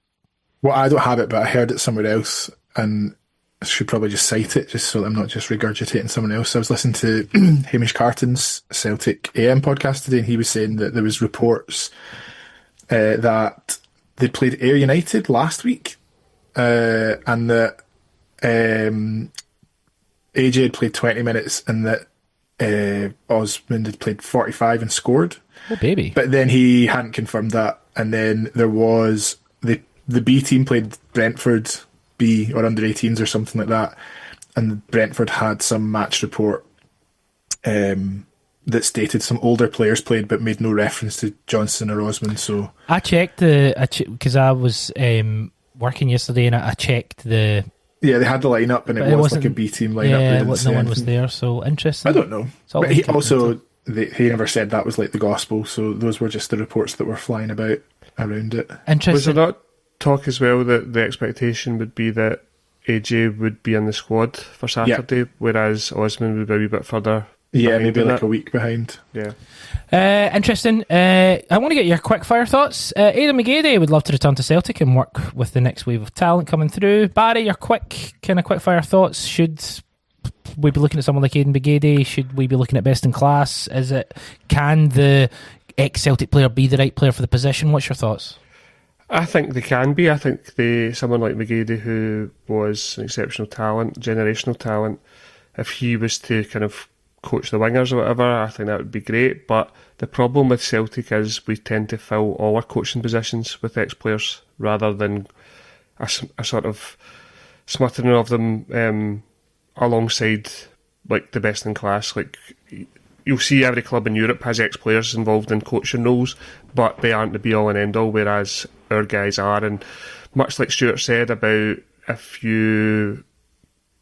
S3: Well, I don't have it, but I heard it somewhere else, and I should probably just cite it, just so that I'm not just regurgitating someone else. I was listening to Hamish Carton's Celtic AM podcast today, and he was saying that there was reports that they played Ayr United last week, and that AJ had played 20 minutes, and that Osmond had played 45 and scored.
S1: Oh, baby.
S3: But then he hadn't confirmed that, and then there was the B team played Brentford B or under 18s or something like that, and Brentford had some match report that stated some older players played but made no reference to Johnson or Osmond. So
S1: I checked because I was working yesterday and I checked the...
S3: Yeah, they had the lineup and it was like a B team lineup.
S1: Yeah, no one was there, so interesting.
S3: I don't know. But he also, he never said that was like the gospel, so those were just the reports that were flying about around it.
S1: Interesting.
S2: Was there not talk as well that the expectation would be that AJ would be in the squad for Saturday, whereas Osman would be a wee bit further
S3: Yeah, maybe like a week behind.
S2: Yeah.
S1: Interesting. I want to get your quick-fire thoughts. Aidan McGeady would love to return to Celtic and work with the next wave of talent coming through. Barry, your quick-fire thoughts. Should we be looking at someone like Aidan McGeady? Should we be looking at best in class? Can the ex-Celtic player be the right player for the position? What's your thoughts?
S2: I think they can be. I think someone like McGeady, who was an exceptional talent, generational talent, if he was to kind of coach the wingers or whatever, I think that would be great. But the problem with Celtic is we tend to fill all our coaching positions with ex-players rather than a sort of smattering of them alongside like the best in class. Like, you'll see every club in Europe has ex-players involved in coaching roles, but they aren't the be-all and end-all, whereas our guys are. And much like Stuart said about if you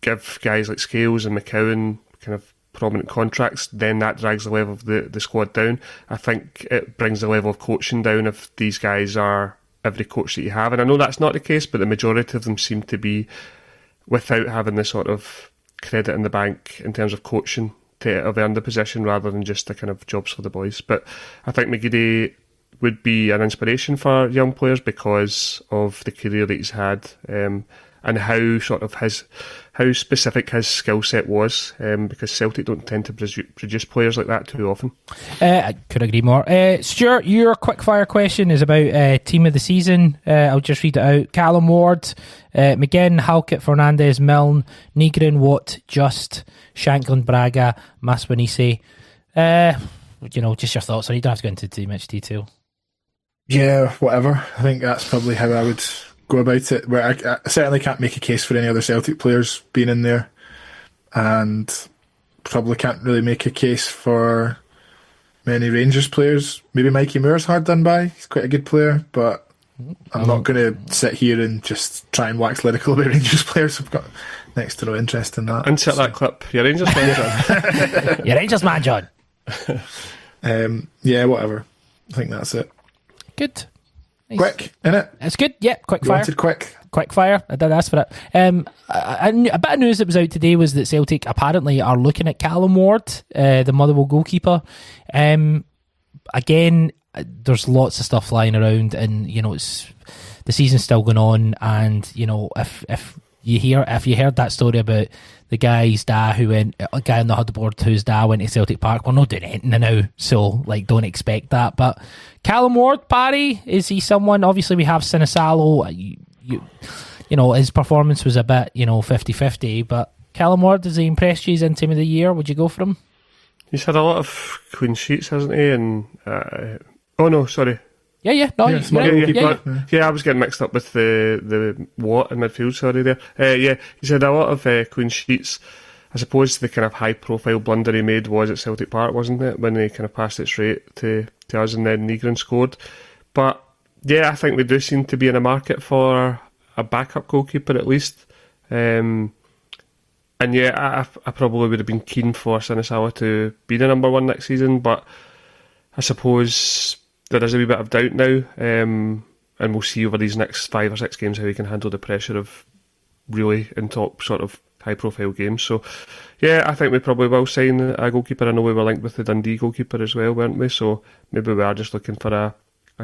S2: give guys like Scales and McCowan kind of prominent contracts, then that drags the level of the squad down. I think it brings the level of coaching down if these guys are every coach that you have. And I know that's not the case, but the majority of them seem to be without having the sort of credit in the bank in terms of coaching to have earned the position rather than just the kind of jobs for the boys. But I think McGeady would be an inspiration for young players because of the career that he's had, and how specific his skill set was, because Celtic don't tend to produce players like that too often.
S1: I couldn't agree more. Stuart, your quick-fire question is about team of the season. I'll just read it out. Callum Ward, McGinn, Halkett, Fernandes, Milne, Nygren, Watt, Just, Shankland, Braga, Maswanise. Just your thoughts on it. You don't have to go into too much detail.
S3: Yeah, whatever. I think that's probably how I would go about it. Where I certainly can't make a case for any other Celtic players being in there, and probably can't really make a case for many Rangers players. Maybe Mikey Moore's hard done by. He's quite a good player, but I'm not going to sit here and just try and wax lyrical about Rangers players. I've got next to no interest in that.
S2: Insert that clip. Your Rangers man, John.
S1: Your Rangers man, John.
S3: Yeah, whatever. I think that's it.
S1: Good. Nice.
S3: Quick, innit?
S1: It's good. Yeah, quick fire.
S3: Wanted quick.
S1: Quick fire. I did ask for it. A bit of news that was out today was that Celtic apparently are looking at Callum Ward, the Motherwell goalkeeper. Again, there's lots of stuff flying around, and it's the season's still going on. And if you heard that story about the guy's dad a guy on the Huddersfield whose dad went to Celtic Park, we're not doing anything now, so don't expect that. But Callum Ward, Barry, is he someone? Obviously, we have Sinisalo. His performance was a bit 50-50, but Callum Ward, has he impressed you? He's in team of the year. Would you go for him?
S2: He's had a lot of clean sheets, hasn't he? And oh no, sorry.
S1: Yeah. No,
S2: yeah, I was getting mixed up with the Watt in midfield. Sorry, there. He's had a lot of clean sheets. I suppose the kind of high-profile blunder he made was at Celtic Park, wasn't it? When he kind of passed it straight to us, and then Nygren scored. But yeah, I think we do seem to be in a market for a backup goalkeeper at least. And yeah, I probably would have been keen for Sinisalo to be the number one next season, but I suppose there is a wee bit of doubt now, and we'll see over these next 5 or 6 games how he can handle the pressure of really in top sort of high-profile games. So, yeah, I think we probably will sign a goalkeeper. I know we were linked with the Dundee goalkeeper as well, weren't we? So maybe we are just looking for a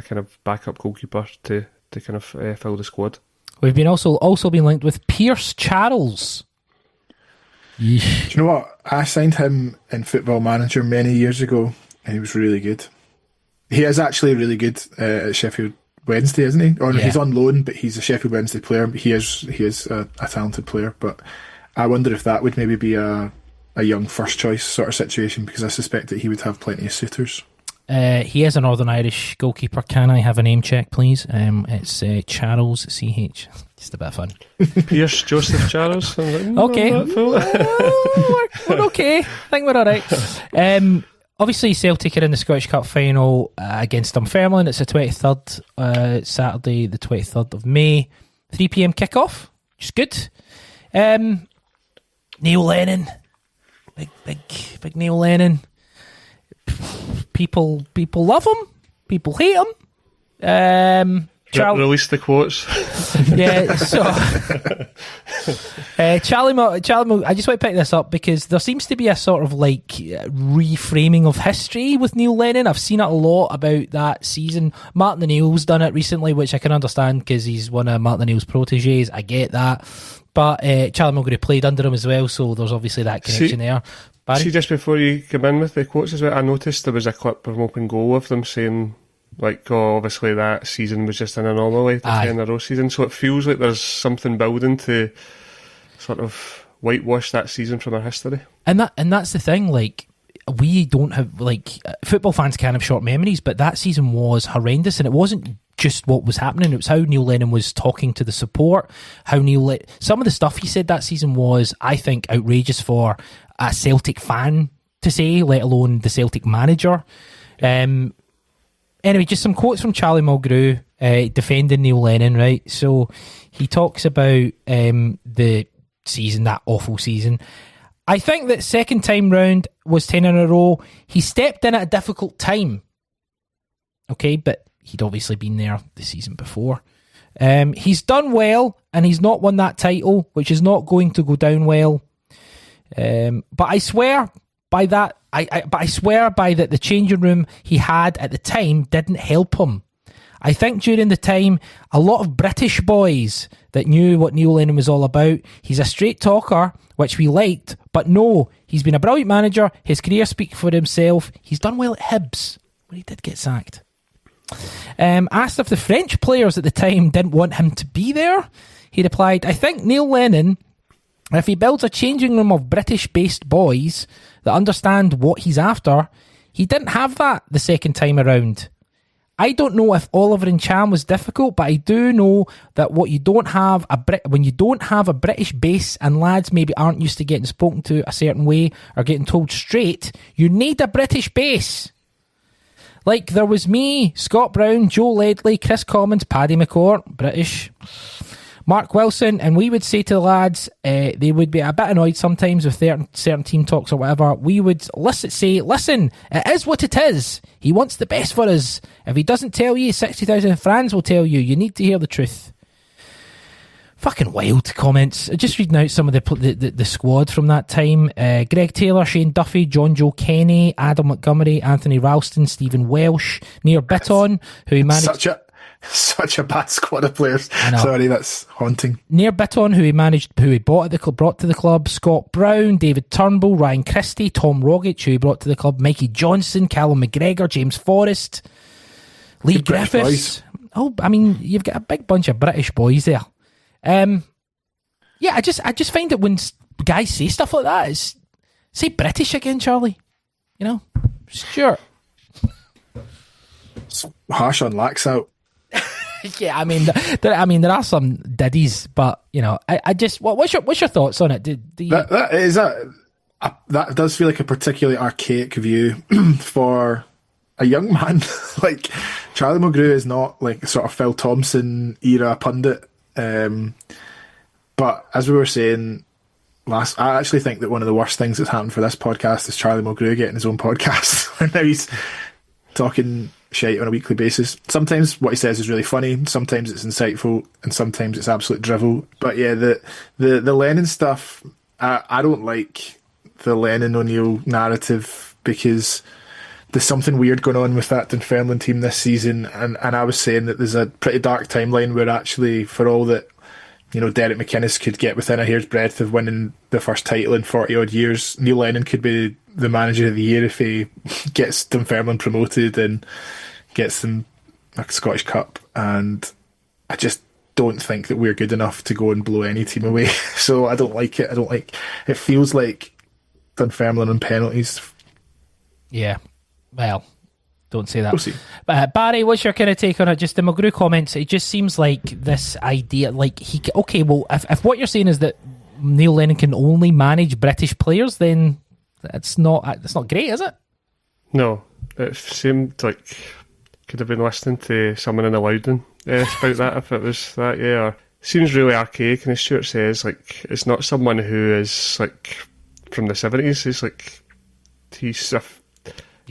S2: kind of backup goalkeeper to kind of fill the squad.
S1: We've been also been linked with Pierce Charles.
S3: Do you know what? I signed him in Football Manager many years ago, and he was really good. He is actually really good at Sheffield Wednesday, isn't he? Or he's on loan, but he's a Sheffield Wednesday player. He is a talented player, but I wonder if that would maybe be a young first choice sort of situation, because I suspect that he would have plenty of suitors.
S1: He is a Northern Irish goalkeeper. Can I have a name check, please? It's Charles CH. Just a bit of fun.
S2: Pierce Joseph Charles.
S1: Okay. We're okay. I think we're all right. Obviously, Celtic are in the Scottish Cup final against Dunfermline. It's the 23rd, Saturday, the 23rd of May, 3 p.m. kickoff, which is good. Neil Lennon, big Neil Lennon. People love him. People hate him.
S2: Release the quotes.
S1: Yeah. So Charlie, I just want to pick this up because there seems to be a sort of like reframing of history with Neil Lennon. I've seen it a lot about that season. Martin O'Neill's done it recently, which I can understand because he's one of Martin O'Neill's proteges. I get that. But Charlie McGregor played under him as well, so there's obviously that connection there. Barry?
S2: See, just before you come in with the quotes as well, I noticed there was a clip from Open Goal of them saying, like, oh, obviously that season was just an anomaly, the 10 in a row season. So it feels like there's something building to sort of whitewash that season from our history.
S1: And that's the thing, like, we don't have, like, football fans can have short memories, but that season was horrendous, and it wasn't just what was happening, it was how Neil Lennon was talking to the support, some of the stuff he said that season was, I think, outrageous for a Celtic fan to say, let alone the Celtic manager. Anyway, just some quotes from Charlie Mulgrew defending Neil Lennon, right? So he talks about the season, that awful season. I think that second time round was 10 in a row. He stepped in at a difficult time. Okay, but he'd obviously been there the season before. He's done well, and he's not won that title, which is not going to go down well. But I swear by that. But I swear by that the changing room he had at the time didn't help him. I think during the time, a lot of British boys that knew what Neil Lennon was all about. He's a straight talker, which we liked, but no, he's been a brilliant manager. His career speaks for himself. He's done well at Hibs, where he did get sacked. Asked if the French players at the time didn't want him to be there, he replied, I think Neil Lennon, if he builds a changing room of British-based boys that understand what he's after, he didn't have that the second time around. I don't know if Oliver and Cham was difficult, but I do know that when you don't have a British base and lads maybe aren't used to getting spoken to a certain way or getting told straight, you need a British base. Like there was me, Scott Brown, Joe Ledley, Chris Commons, Paddy McCourt, British, Mark Wilson, and we would say to the lads, they would be a bit annoyed sometimes with certain team talks or whatever. We would say, listen, it is what it is. He wants the best for us. If he doesn't tell you, 60,000 fans will tell you. You need to hear the truth. Fucking wild comments. Just reading out some of the squad from that time. Greg Taylor, Shane Duffy, John Joe Kenny, Adam Montgomery, Anthony Ralston, Stephen Welsh, Nir Bitton, who he managed...
S3: Such a bad squad of players. Sorry, that's haunting.
S1: Nir Bitton, who he brought to the club, Scott Brown, David Turnbull, Ryan Christie, Tom Rogic, who he brought to the club, Mikey Johnson, Callum McGregor, James Forrest, Lee Griffiths. Oh, I mean, you've got a big bunch of British boys there. Yeah, I just find it when guys say stuff like that, say British again, Charlie. You know, Stuart.
S3: It's harsh on Laxout.
S1: Yeah, I mean, there are some diddies, but you know, I just what's your thoughts on it?
S3: That does feel like a particularly archaic view for a young man. Like Charlie Mulgrew is not like a sort of Phil Thompson era pundit, but as we were saying I actually think that one of the worst things that's happened for this podcast is Charlie Mulgrew getting his own podcast. And now he's talking shite on a weekly basis. Sometimes what he says is really funny, sometimes it's insightful, and sometimes it's absolute drivel. But yeah, the Lennon stuff, I don't like the Lennon O'Neill narrative because there's something weird going on with that Dunfermline team this season, and I was saying that there's a pretty dark timeline where actually, for all that, you know, Derek McInnes could get within a hair's breadth of winning the first title in 40 odd years, Neil Lennon could be the manager of the year if he gets Dunfermline promoted and gets them a Scottish Cup. And I just don't think that we're good enough to go and blow any team away. So I don't like it. It feels like Dunfermline on penalties.
S1: Yeah, well, don't say that.
S3: We'll see.
S1: Barry, what's your kind of take on it? Just the Mulgrew comments, it just seems like this idea, like if what you're saying is that Neil Lennon can only manage British players, then that's not great, is it?
S2: No, it seemed like could have been listening to someone in a Loudon about that if it was that. Yeah, seems really archaic. And as Stuart says, like it's not someone who is like from the 70s. He's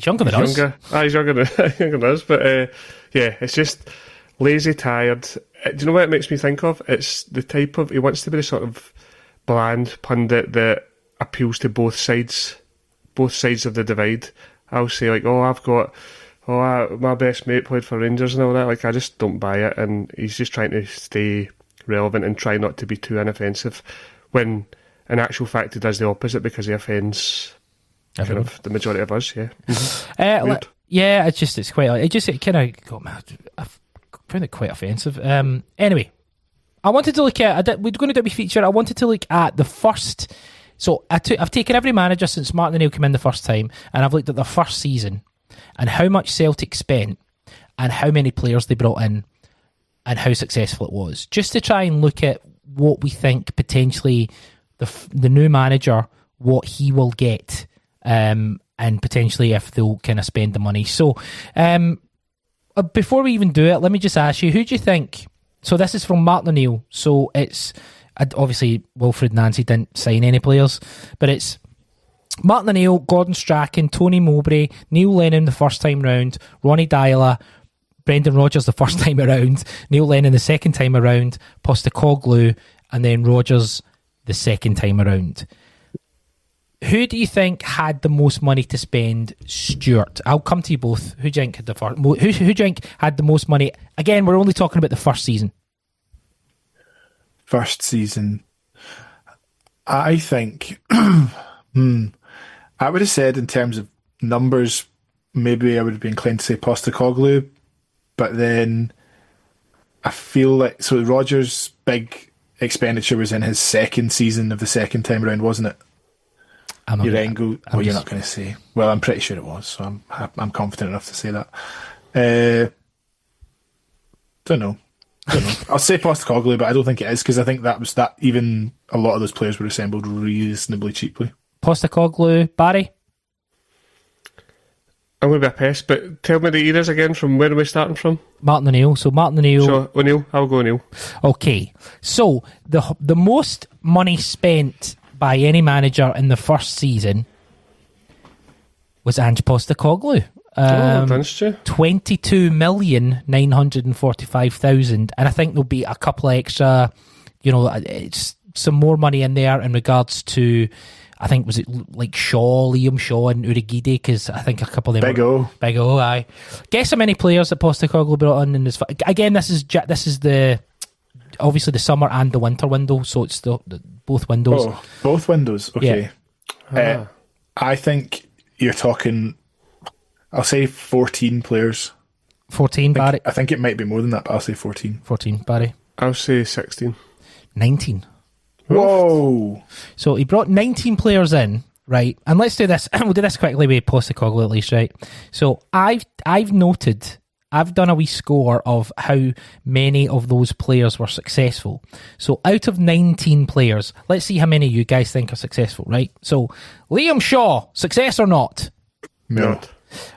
S1: younger than us.
S2: He's younger than us. But yeah, it's just lazy, tired. do you know what it makes me think of? It's the type of... He wants to be the sort of bland pundit that appeals to both sides of the divide. I'll say, like, my best mate played for Rangers and all that. Like, I just don't buy it. And he's just trying to stay relevant and try not to be too inoffensive, when in actual fact he does the opposite because he offends kind of the majority of us. Yeah. Mm-hmm.
S1: Yeah, it's quite. It kind of got me. I found it quite offensive. Anyway, I wanted to look at. We're going to do a feature. I wanted to look at the first. So I've taken every manager since Martin O'Neill came in the first time, and I've looked at their first season and how much Celtic spent and how many players they brought in and how successful it was, just to try and look at what we think potentially the new manager, what he will get. And potentially if they'll kind of spend the money. So before we even do it, let me just ask you, who do you think... So this is from Martin O'Neill. So it's... Obviously, Wilfred Nancy didn't sign any players, but it's Martin O'Neill, Gordon Strachan, Tony Mowbray, Neil Lennon the first time round, Ronnie Dyla, Brendan Rodgers the first time around, Neil Lennon the second time around, Postecoglou, and then Rodgers the second time around. Who do you think had the most money to spend, Stuart? I'll come to you both. Who do you think had who do you think had the most money? Again, we're only talking about the first season.
S3: First season. I think I would have said in terms of numbers, maybe I would have been inclined to say Postecoglou, but then I feel like Rodgers' big expenditure was in his second season of the second time around, wasn't it? You're not going to say. Well, I'm pretty sure it was, so I'm confident enough to say that. Don't know. I'll say Postecoglou, but I don't think it is, because I think that even a lot of those players were assembled reasonably cheaply.
S2: Postecoglou,
S1: Barry?
S2: I'm going to be a pest, but tell me the eras again. From where are we starting from?
S1: Martin O'Neill. So Martin O'Neill.
S2: So O'Neill. I'll go O'Neill.
S1: Okay. So the most money spent by any manager in the first season was Ange Postecoglou. 22,945,000, and I think there'll be a couple of extra, it's some more money in there in regards to, I think, was it like Liam Shaw and Urigide, because I think a couple of them Big O, aye. Guess how many players that Postecoglou brought in this. Again, this is the obviously the summer and the winter window, so it's the both windows.
S3: Oh, both windows. Okay. Yeah. I think you're talking. I'll say 14 players.
S1: 14, Barry?
S3: I think it might be more than that, but I'll say 14.
S1: 14, Barry?
S2: I'll say 16.
S1: 19.
S3: Whoa!
S1: So he brought 19 players in, right? And let's do this. We'll do this quickly with Postecoglou at least, right? So I've done a wee score of how many of those players were successful. So out of 19 players, let's see how many you guys think are successful, right? So Liam Shaw, success or not?
S3: No.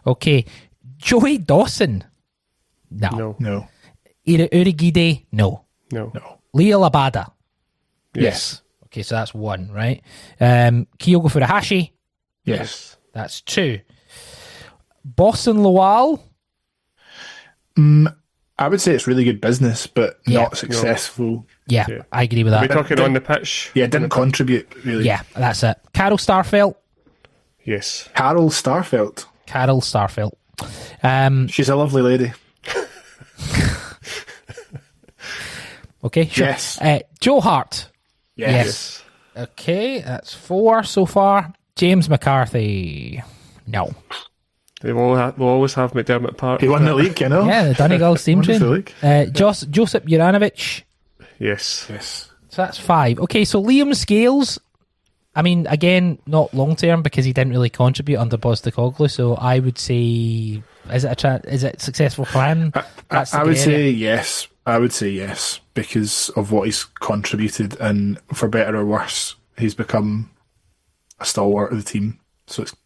S1: Okay. Joey Dawson? No. Urigide? No. Leo Labada?
S3: Yes.
S1: Okay, so that's one, right? Kyogo Furuhashi?
S3: Yes.
S1: That's two. Boston Lowell?
S3: I would say it's really good business, but not successful.
S1: Yeah, I agree with that.
S2: Are we talking on the pitch?
S3: Yeah, didn't contribute, really.
S1: Yeah, that's it. Carol Starfelt?
S2: Yes.
S3: Carol Starfelt. She's a lovely lady.
S1: Okay, sure.
S3: Yes.
S1: Joe Hart?
S3: Yes.
S1: Okay, that's 4 so far. James McCarthy? No.
S2: We'll always have McDermott Park.
S3: He won the league, you know?
S1: Yeah, the Donegal steam train. Josip Juranovic?
S2: Yes.
S1: So that's 5. Okay, so Liam Scales, I mean, again, not long term because he didn't really contribute under Postecoglou, so I would say, is it successful for him?
S3: I would say yes. I would say yes, because of what he's contributed, and for better or worse, he's become a stalwart of the team. So it's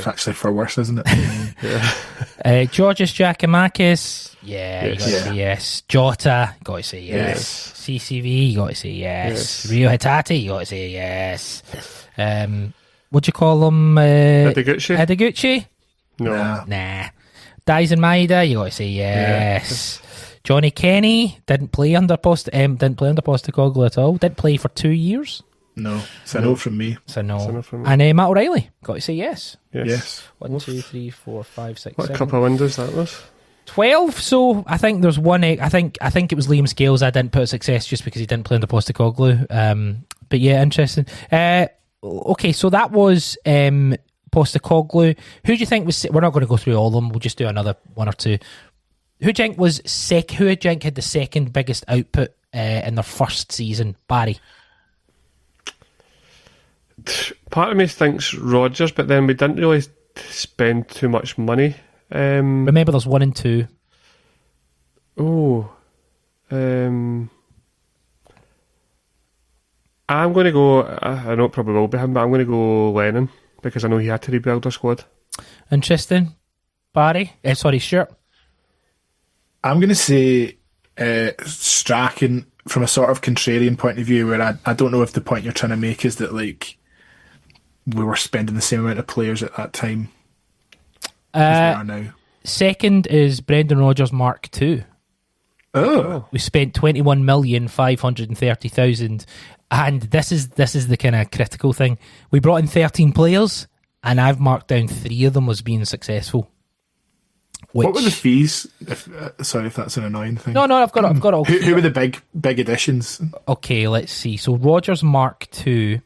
S3: actually for worse, isn't it?
S1: Georgios Giacomakis, you got to say yes. Jota, got to say yes. CCV, you got to say yes. Rio Hitati, you got to say yes. What do you call him?
S2: Edeguchi?
S1: No. Nah. Dyson Maeda, you got to say yes. Johnny Kenny didn't play under Postecoglou at all. Didn't play for 2 years.
S3: No, it's a no from me.
S1: It's a no. And Matt O'Reilly, got to say yes.
S3: Yes.
S1: 1, 2, 3, 4, 5, 6,
S2: What
S1: 7.
S2: a couple of windows that was.
S1: 12. So I think there's one. I think it was Liam Scales. I didn't put success just because he didn't play under Postecoglou. But yeah, interesting. Okay, so that was Postecoglou. Who do you think was? We're not going to go through all of them. We'll just do another one or two. Who do you think was Who do you think had the second biggest output in their first season? Barry.
S2: Part of me thinks Rodgers, but then we didn't really spend too much money.
S1: Remember, there's 1 and 2.
S2: I'm going to go. I know it probably will be him, but I'm going to go Lennon because I know he had to rebuild our squad.
S1: Interesting. Barry? Stuart.
S3: I'm going to say Strachan from a sort of contrarian point of view, where I don't know if the point you're trying to make is that like we were spending the same amount of players at that time as we are now.
S1: Second is Brendan Rodgers Mark II.
S3: Oh,
S1: we spent 21,530,000, and this is the kind of critical thing. We brought in 13 players, and I've marked down 3 of them as being successful.
S3: What were the fees? Sorry if that's an annoying thing.
S1: No, I've got it all.
S3: Who were the big additions?
S1: Okay, let's see. So Rodgers Mark II.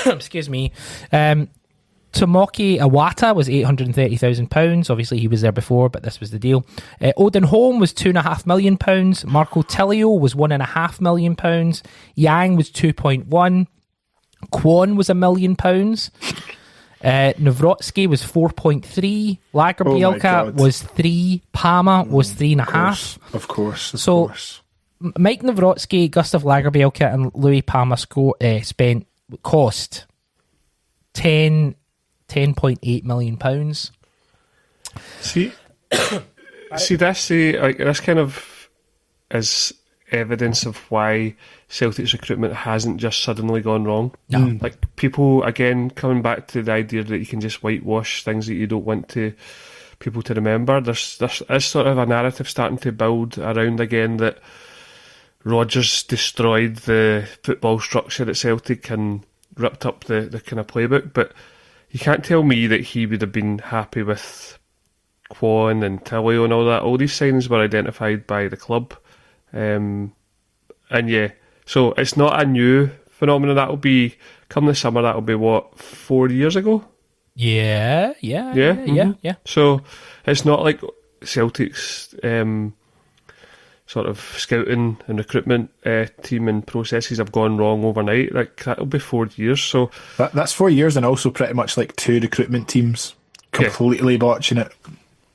S1: Excuse me. Tomoki Iwata was £830,000. Obviously, he was there before, but this was the deal. Odin Holm was £2.5 million. Marco Tilio was £1.5 million. Yang was 2.1. Kwon was £1 million. Nawrotsky was 4.3. Lagerbielka was 3. Palmer was 3.5.
S3: Of course.
S1: Mike Nawrotsky, Gustav Lagerbielka, and Louis Palmer cost £10.8 million.
S2: This kind of is evidence of why Celtic's recruitment hasn't just suddenly gone wrong.
S1: No.
S2: Like people again coming back to the idea that you can just whitewash things that you don't want people to remember. There's sort of a narrative starting to build around again that Rodgers destroyed the football structure at Celtic and ripped up the kind of playbook, but you can't tell me that he would have been happy with Kwon and Tilio and all that. All these signings were identified by the club. And yeah, so it's not a new phenomenon. That'll be, come the summer, that'll be 4 years ago?
S1: Yeah.
S2: So it's not like Celtic's sort of scouting and recruitment team and processes have gone wrong overnight. Like that'll be 4 years. So
S3: that's 4 years, and also pretty much like 2 recruitment teams completely botching it.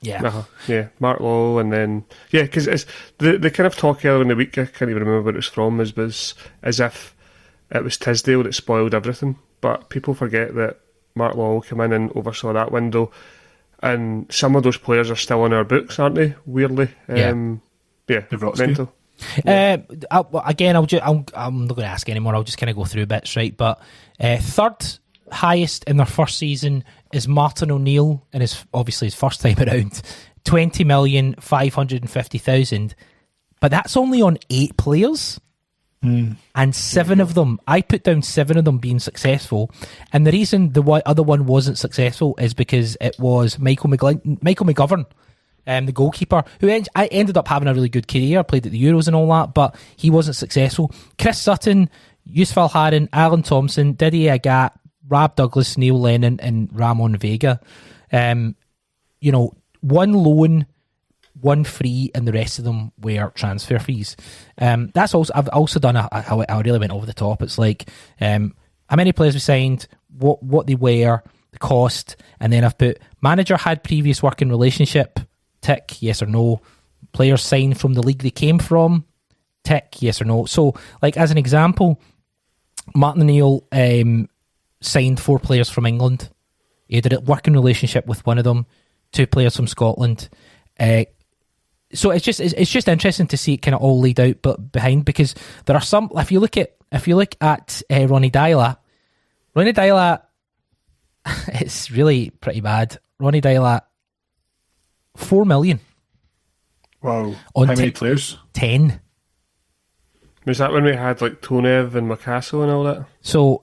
S1: Yeah,
S2: yeah. Mark Law, and then because it's the kind of talk earlier in the week. I can't even remember where it was from. Was as if it was Tisdale that spoiled everything. But people forget that Mark Law came in and oversaw that window, and some of those players are still on our books, aren't they? Weirdly, mental.
S1: I'm not going to ask anymore. I'll just kind of go through bits, right? But third highest in their first season is Martin O'Neill, and obviously his first time around, 20,550,000. But that's only on 8 players, and 7 of them. I put down 7 of them being successful, and the reason the other one wasn't successful is because it was Michael McGovern. The goalkeeper, who I ended up having a really good career, played at the Euros and all that, but he wasn't successful. Chris Sutton, Yusuf Al-Haran, Alan Thompson, Didier Agat, Rab Douglas, Neil Lennon, and Ramon Vega. 1 loan, 1 free, and the rest of them were transfer fees. That's also, I've also done I really went over the top. It's like how many players we signed, what they were, the cost, and then I've put manager had previous working relationship. Tick, yes or no. Players signed from the league they came from. Tick, yes or no. So, like as an example, Martin O'Neill signed 4 players from England. He had a working relationship with one of them. 2 players from Scotland. So it's just interesting to see it kind of all laid out, but behind, because there are some. If you look at Ronnie Dyla, it's really pretty bad. Ronnie Dyla. 4 million.
S3: Wow.
S1: On
S3: How many players?
S1: 10.
S2: Was that when we had like Tonev and McCassell and all that?
S1: So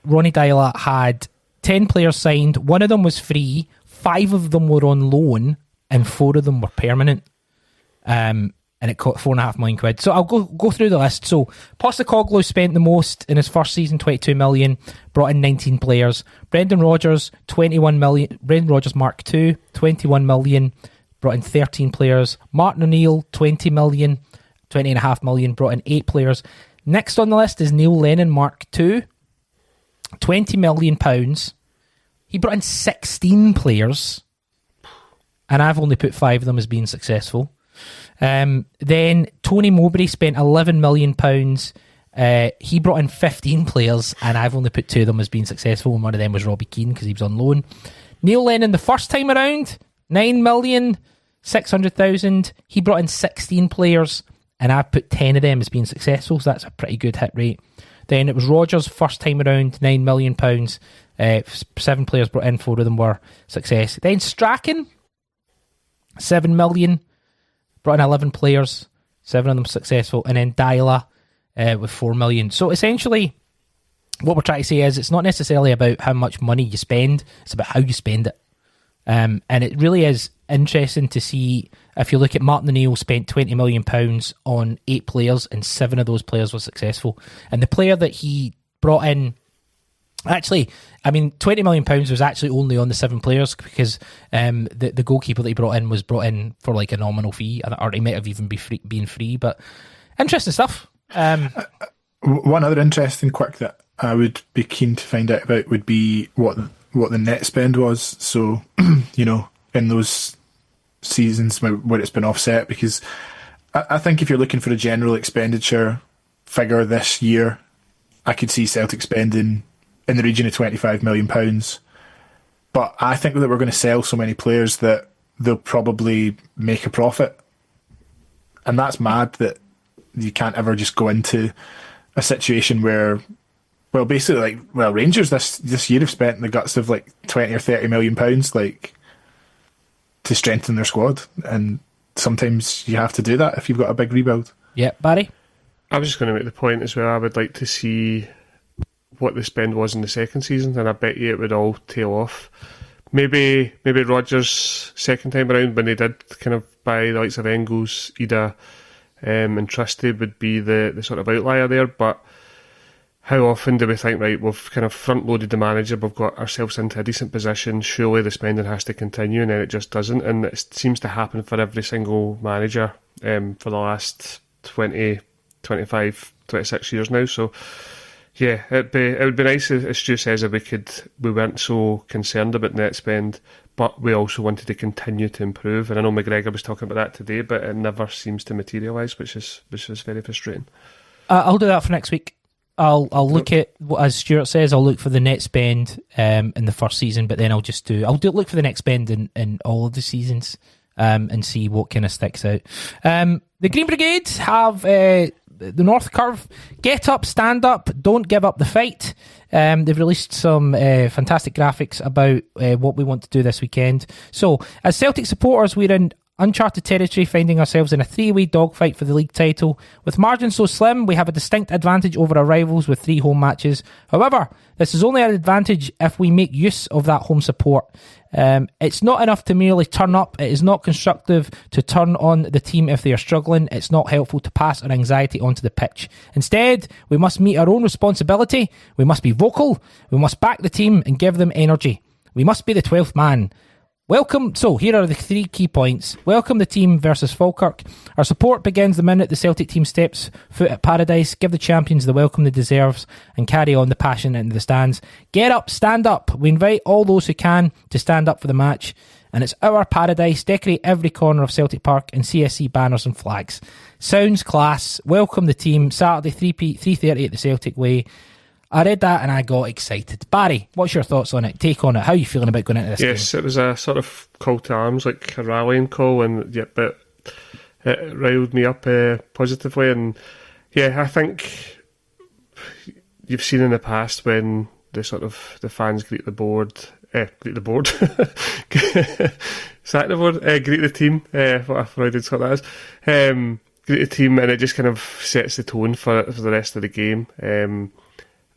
S1: Ronnie Deila had 10 players signed. One of them was free. 5 of them were on loan, and 4 of them were permanent. And it cost £4.5 million. So I'll go through the list. So Postecoglou spent the most in his first season, 22 million, brought in 19 players. Brendan Rodgers, 21 million. Brendan Rodgers Mark II, 21 million, brought in 13 players. Martin O'Neill, 20 million, 20.5 million, brought in 8 players. Next on the list is Neil Lennon Mark II, £20 million. He brought in 16 players, and I've only put 5 of them as being successful. Then Tony Mowbray spent £11 million. He brought in 15 players, and I've only put 2 of them as being successful, and one of them was Robbie Keane because he was on loan. Neil Lennon, the first time around, 9,600,000. He brought in 16 players, and I've put 10 of them as being successful, so that's a pretty good hit rate. Then it was Rodgers, first time around, £9 million. 7 players brought in, 4 of them were success. Then Strachan, 7 million, brought in 11 players, 7 of them successful. And then Deila with 4 million. So essentially, what we're trying to say is it's not necessarily about how much money you spend, it's about how you spend it. And it really is interesting to see, if you look at Martin O'Neill spent £20 million on 8 players, and 7 of those players were successful. And the player that he brought in, actually, I mean, £20 million was actually only on the 7 players, because the goalkeeper that he brought in was brought in for like a nominal fee, or he might have even been free. But interesting stuff.
S3: One other interesting quirk that I would be keen to find out about would be what the net spend was. So, in those seasons where it's been offset, because I think if you're looking for a general expenditure figure this year, I could see Celtic spending in the region of £25 million. But I think that we're going to sell so many players that they'll probably make a profit. And that's mad that you can't ever just go into a situation where, well, basically, Rangers this year have spent the guts of like 20 or £30 million, like, to strengthen their squad. And sometimes you have to do that if you've got a big rebuild.
S1: Yeah, Barry?
S2: I was just going to make the point as well. I would like to see what the spend was in the second season, and I bet you it would all tail off. Maybe Rodgers' second time around, when they did kind of buy the likes of Engels, Ida, and Trusty, would be the sort of outlier there. But how often do we think, right, we've kind of front-loaded the manager, we've got ourselves into a decent position, surely the spending has to continue, and then it just doesn't. And it seems to happen for every single manager for the last 20, 25, 26 years now. So yeah, it would be nice, as Stu says, if we weren't so concerned about net spend, but we also wanted to continue to improve. And I know McGregor was talking about that today, but it never seems to materialise, which is very frustrating.
S1: I'll do that for next week. I'll look at, as Stuart says, I'll look for the net spend in the first season, but then I'll look for the net spend in all of the seasons and see what kind of sticks out. The Green Brigade have the North Curve. Get up, stand up, don't give up the fight. They've released some fantastic graphics about what we want to do this weekend. So, as Celtic supporters, we're in uncharted territory, finding ourselves in a 3-way dogfight for the league title. With margins so slim, we have a distinct advantage over our rivals with 3 home matches. However, this is only an advantage if we make use of that home support. It's not enough to merely turn up. It is not constructive to turn on the team if they are struggling. It's not helpful to pass our anxiety onto the pitch. Instead, we must meet our own responsibility. We must be vocal. We must back the team and give them energy. We must be the 12th man. Welcome. So here are the 3 key points. Welcome the team versus Falkirk. Our support begins the minute the Celtic team steps foot at Paradise. Give the champions the welcome they deserve and carry on the passion into the stands. Get up, stand up. We invite all those who can to stand up for the match. And it's our Paradise. Decorate every corner of Celtic Park in CSC banners and flags. Sounds class. Welcome the team. Saturday 3:30 at the Celtic Way. I read that and I got excited. Barry, what's your thoughts on it? Take on it. How are you feeling about going into this game?
S2: Yes, it was a sort of call to arms, like a rallying call, and yeah, but it riled me up positively. And yeah, I think you've seen in the past when the fans greet the board, greet the board. Sack the board. Greet the team. What a Freudian slip that is. Greet the team, and it just kind of sets the tone for the rest of the game.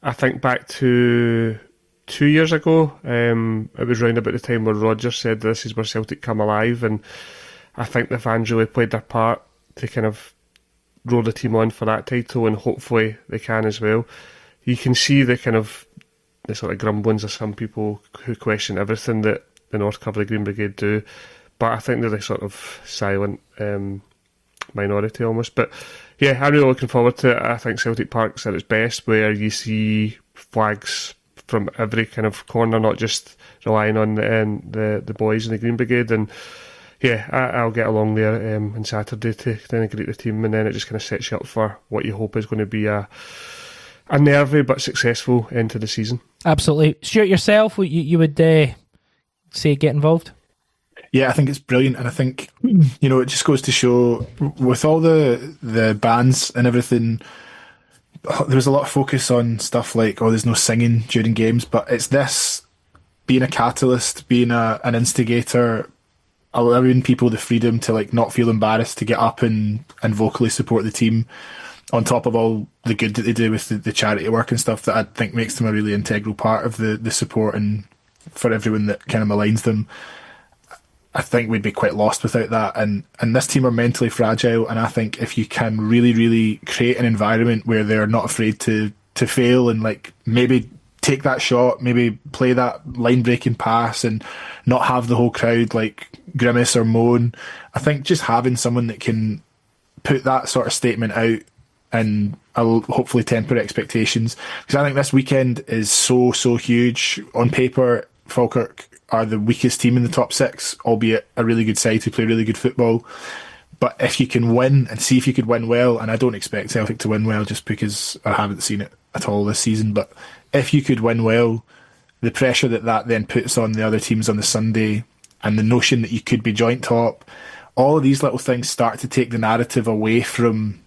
S2: I think back to 2 years ago, it was round about the time where Rodgers said this is where Celtic come alive, and I think the fans really played their part to kind of roll the team on for that title, and hopefully they can as well. You can see the sort of grumblings of some people who question everything that the North Cover the Green Brigade do, but I think they're the sort of silent minority almost. But yeah, I'm really looking forward to it. I think Celtic Park's at its best, where you see flags from every kind of corner, not just relying on the boys in the Green Brigade. And yeah, I'll get along there on Saturday to then greet the team, and then it just kind of sets you up for what you hope is going to be a nervy but successful end to the season.
S1: Absolutely. Stuart, yourself, you would say get involved?
S3: Yeah, I think it's brilliant, and I think, you know, it just goes to show, with all the bans and everything, there was a lot of focus on stuff like, oh, there's no singing during games, but it's this being a catalyst, being an instigator, allowing people the freedom to like not feel embarrassed to get up and vocally support the team, on top of all the good that they do with the charity work and stuff, that I think makes them a really integral part of the support, and for everyone that kind of maligns them, I think we'd be quite lost without that. And this team are mentally fragile, and I think if you can really, really create an environment where they're not afraid to fail, and like maybe take that shot, maybe play that line-breaking pass, and not have the whole crowd like grimace or moan, I think just having someone that can put that sort of statement out and I'll hopefully temper expectations, because I think this weekend is so huge. On paper, Falkirk are the weakest team in the top six, albeit a really good side who play really good football. But if you can win, and see if you could win well, and I don't expect Celtic to win well just because I haven't seen it at all this season, but if you could win well, the pressure that then puts on the other teams on the Sunday, and the notion that you could be joint top, all of these little things start to take the narrative away from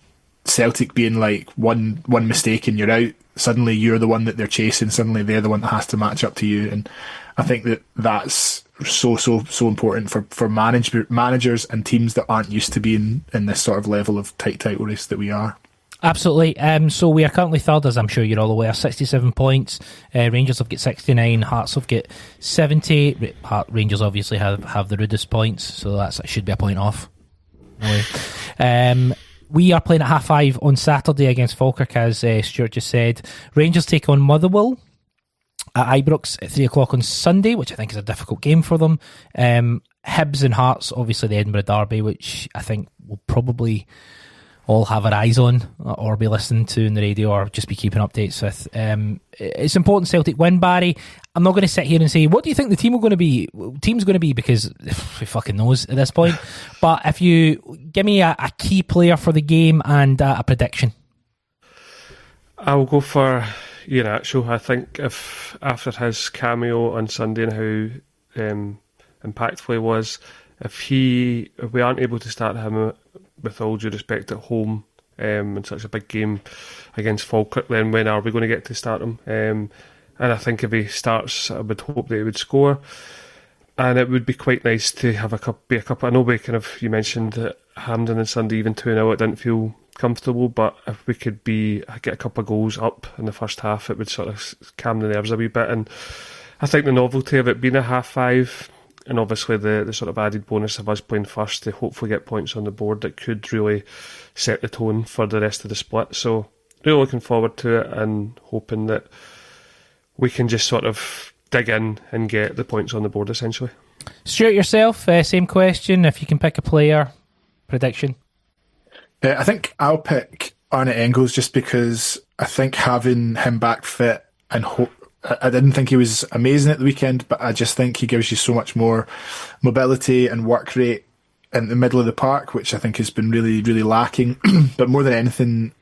S3: Celtic being like one mistake and you're out. Suddenly you're the one that they're chasing, suddenly they're the one that has to match up to you. And I think that's so important for managers and teams that aren't used to being in this sort of level of tight title race that we are.
S1: Absolutely. So we are currently third, as I'm sure you're all aware, 67 points. Rangers have got 69, Hearts have got 70. Rangers obviously have the rudest points, so that should be a point off. No. We are playing at 5:30 on Saturday against Falkirk, as Stuart just said. Rangers take on Motherwell at Ibrox at 3 o'clock on Sunday, which I think is a difficult game for them. Hibs and Hearts, obviously the Edinburgh Derby, which I think will probably all have our eyes on, or be listening to in the radio, or just be keeping updates with. It's important Celtic win, Barry. I'm not going to sit here and say, what do you think the team's going to be, because who fucking knows at this point. But if you give me a key player for the game and a prediction.
S2: I'll go for Iheanacho. I think if after his cameo on Sunday and how impactful he was, if we aren't able to start him, with all due respect, at home in such a big game against Falkirk, then when are we going to get to start him? And I think if he starts, I would hope that he would score. And it would be quite nice to have a couple. I know you mentioned that Hampden and Sunday, even 2-0, it didn't feel comfortable, but if we could get a couple of goals up in the first half, it would sort of calm the nerves a wee bit. And I think the novelty of it being a 5:30, and obviously the sort of added bonus of us playing first to hopefully get points on the board, that could really set the tone for the rest of the split. So really looking forward to it, and hoping that we can just sort of dig in and get the points on the board, essentially.
S1: Stuart, yourself, same question. If you can pick a player, prediction?
S3: I think I'll pick Arne Engels, just because I think having him back fit, and I didn't think he was amazing at the weekend, but I just think he gives you so much more mobility and work rate in the middle of the park, which I think has been really, really lacking. But more than anything,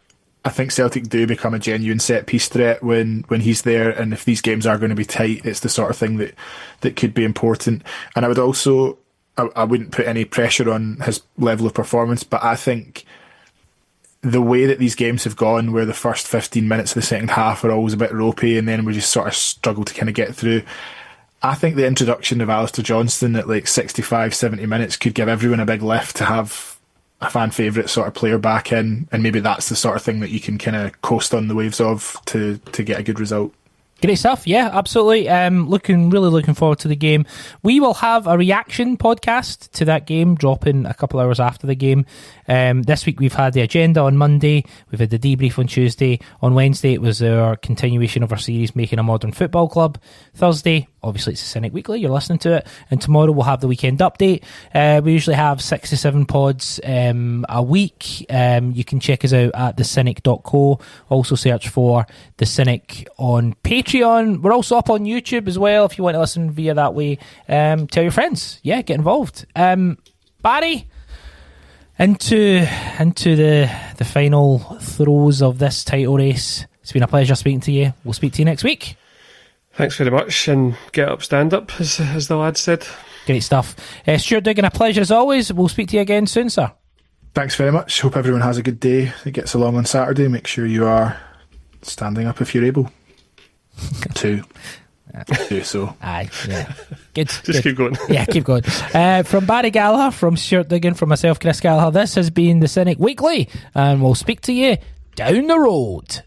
S3: I think Celtic do become a genuine set-piece threat when he's there, and if these games are going to be tight, it's the sort of thing that could be important. And I would also, I wouldn't put any pressure on his level of performance, but I think the way that these games have gone, where the first 15 minutes of the second half are always a bit ropey, and then we just sort of struggle to kind of get through, I think the introduction of Alistair Johnston at like 65, 70 minutes could give everyone a big lift to have a fan favourite sort of player back in, and maybe that's the sort of thing that you can kind of coast on the waves of to get a good result.
S1: Great stuff, yeah, absolutely. Really looking forward to the game. We will have a reaction podcast to that game, dropping a couple hours after the game. This week we've had the agenda on Monday, we've had the debrief on Tuesday. On Wednesday it was our continuation of our series, Making a Modern Football Club. Thursday, obviously it's the Cynic Weekly, you're listening to it. And tomorrow we'll have the weekend update. We usually have 6 to 7 pods a week. You can check us out at thecynic.co. Also search for The Cynic on Patreon. We're also up on YouTube as well if you want to listen via that way. Tell your friends. Yeah, get involved. Barry, into the final throes of this title race. It's been a pleasure speaking to you. We'll speak to you next week.
S2: Thanks very much, and get up, stand up, as the lad said.
S1: Great stuff. Stuart Duggan, a pleasure as always. We'll speak to you again soon, sir.
S3: Thanks very much. Hope everyone has a good day. It gets along on Saturday. Make sure you are standing up if you're able to do so.
S1: Aye, yeah. Good.
S2: Just keep going.
S1: Yeah, keep going. From Barry Gallagher, from Stuart Duggan, from myself, Chris Gallagher, this has been the Cynic Weekly, and we'll speak to you down the road.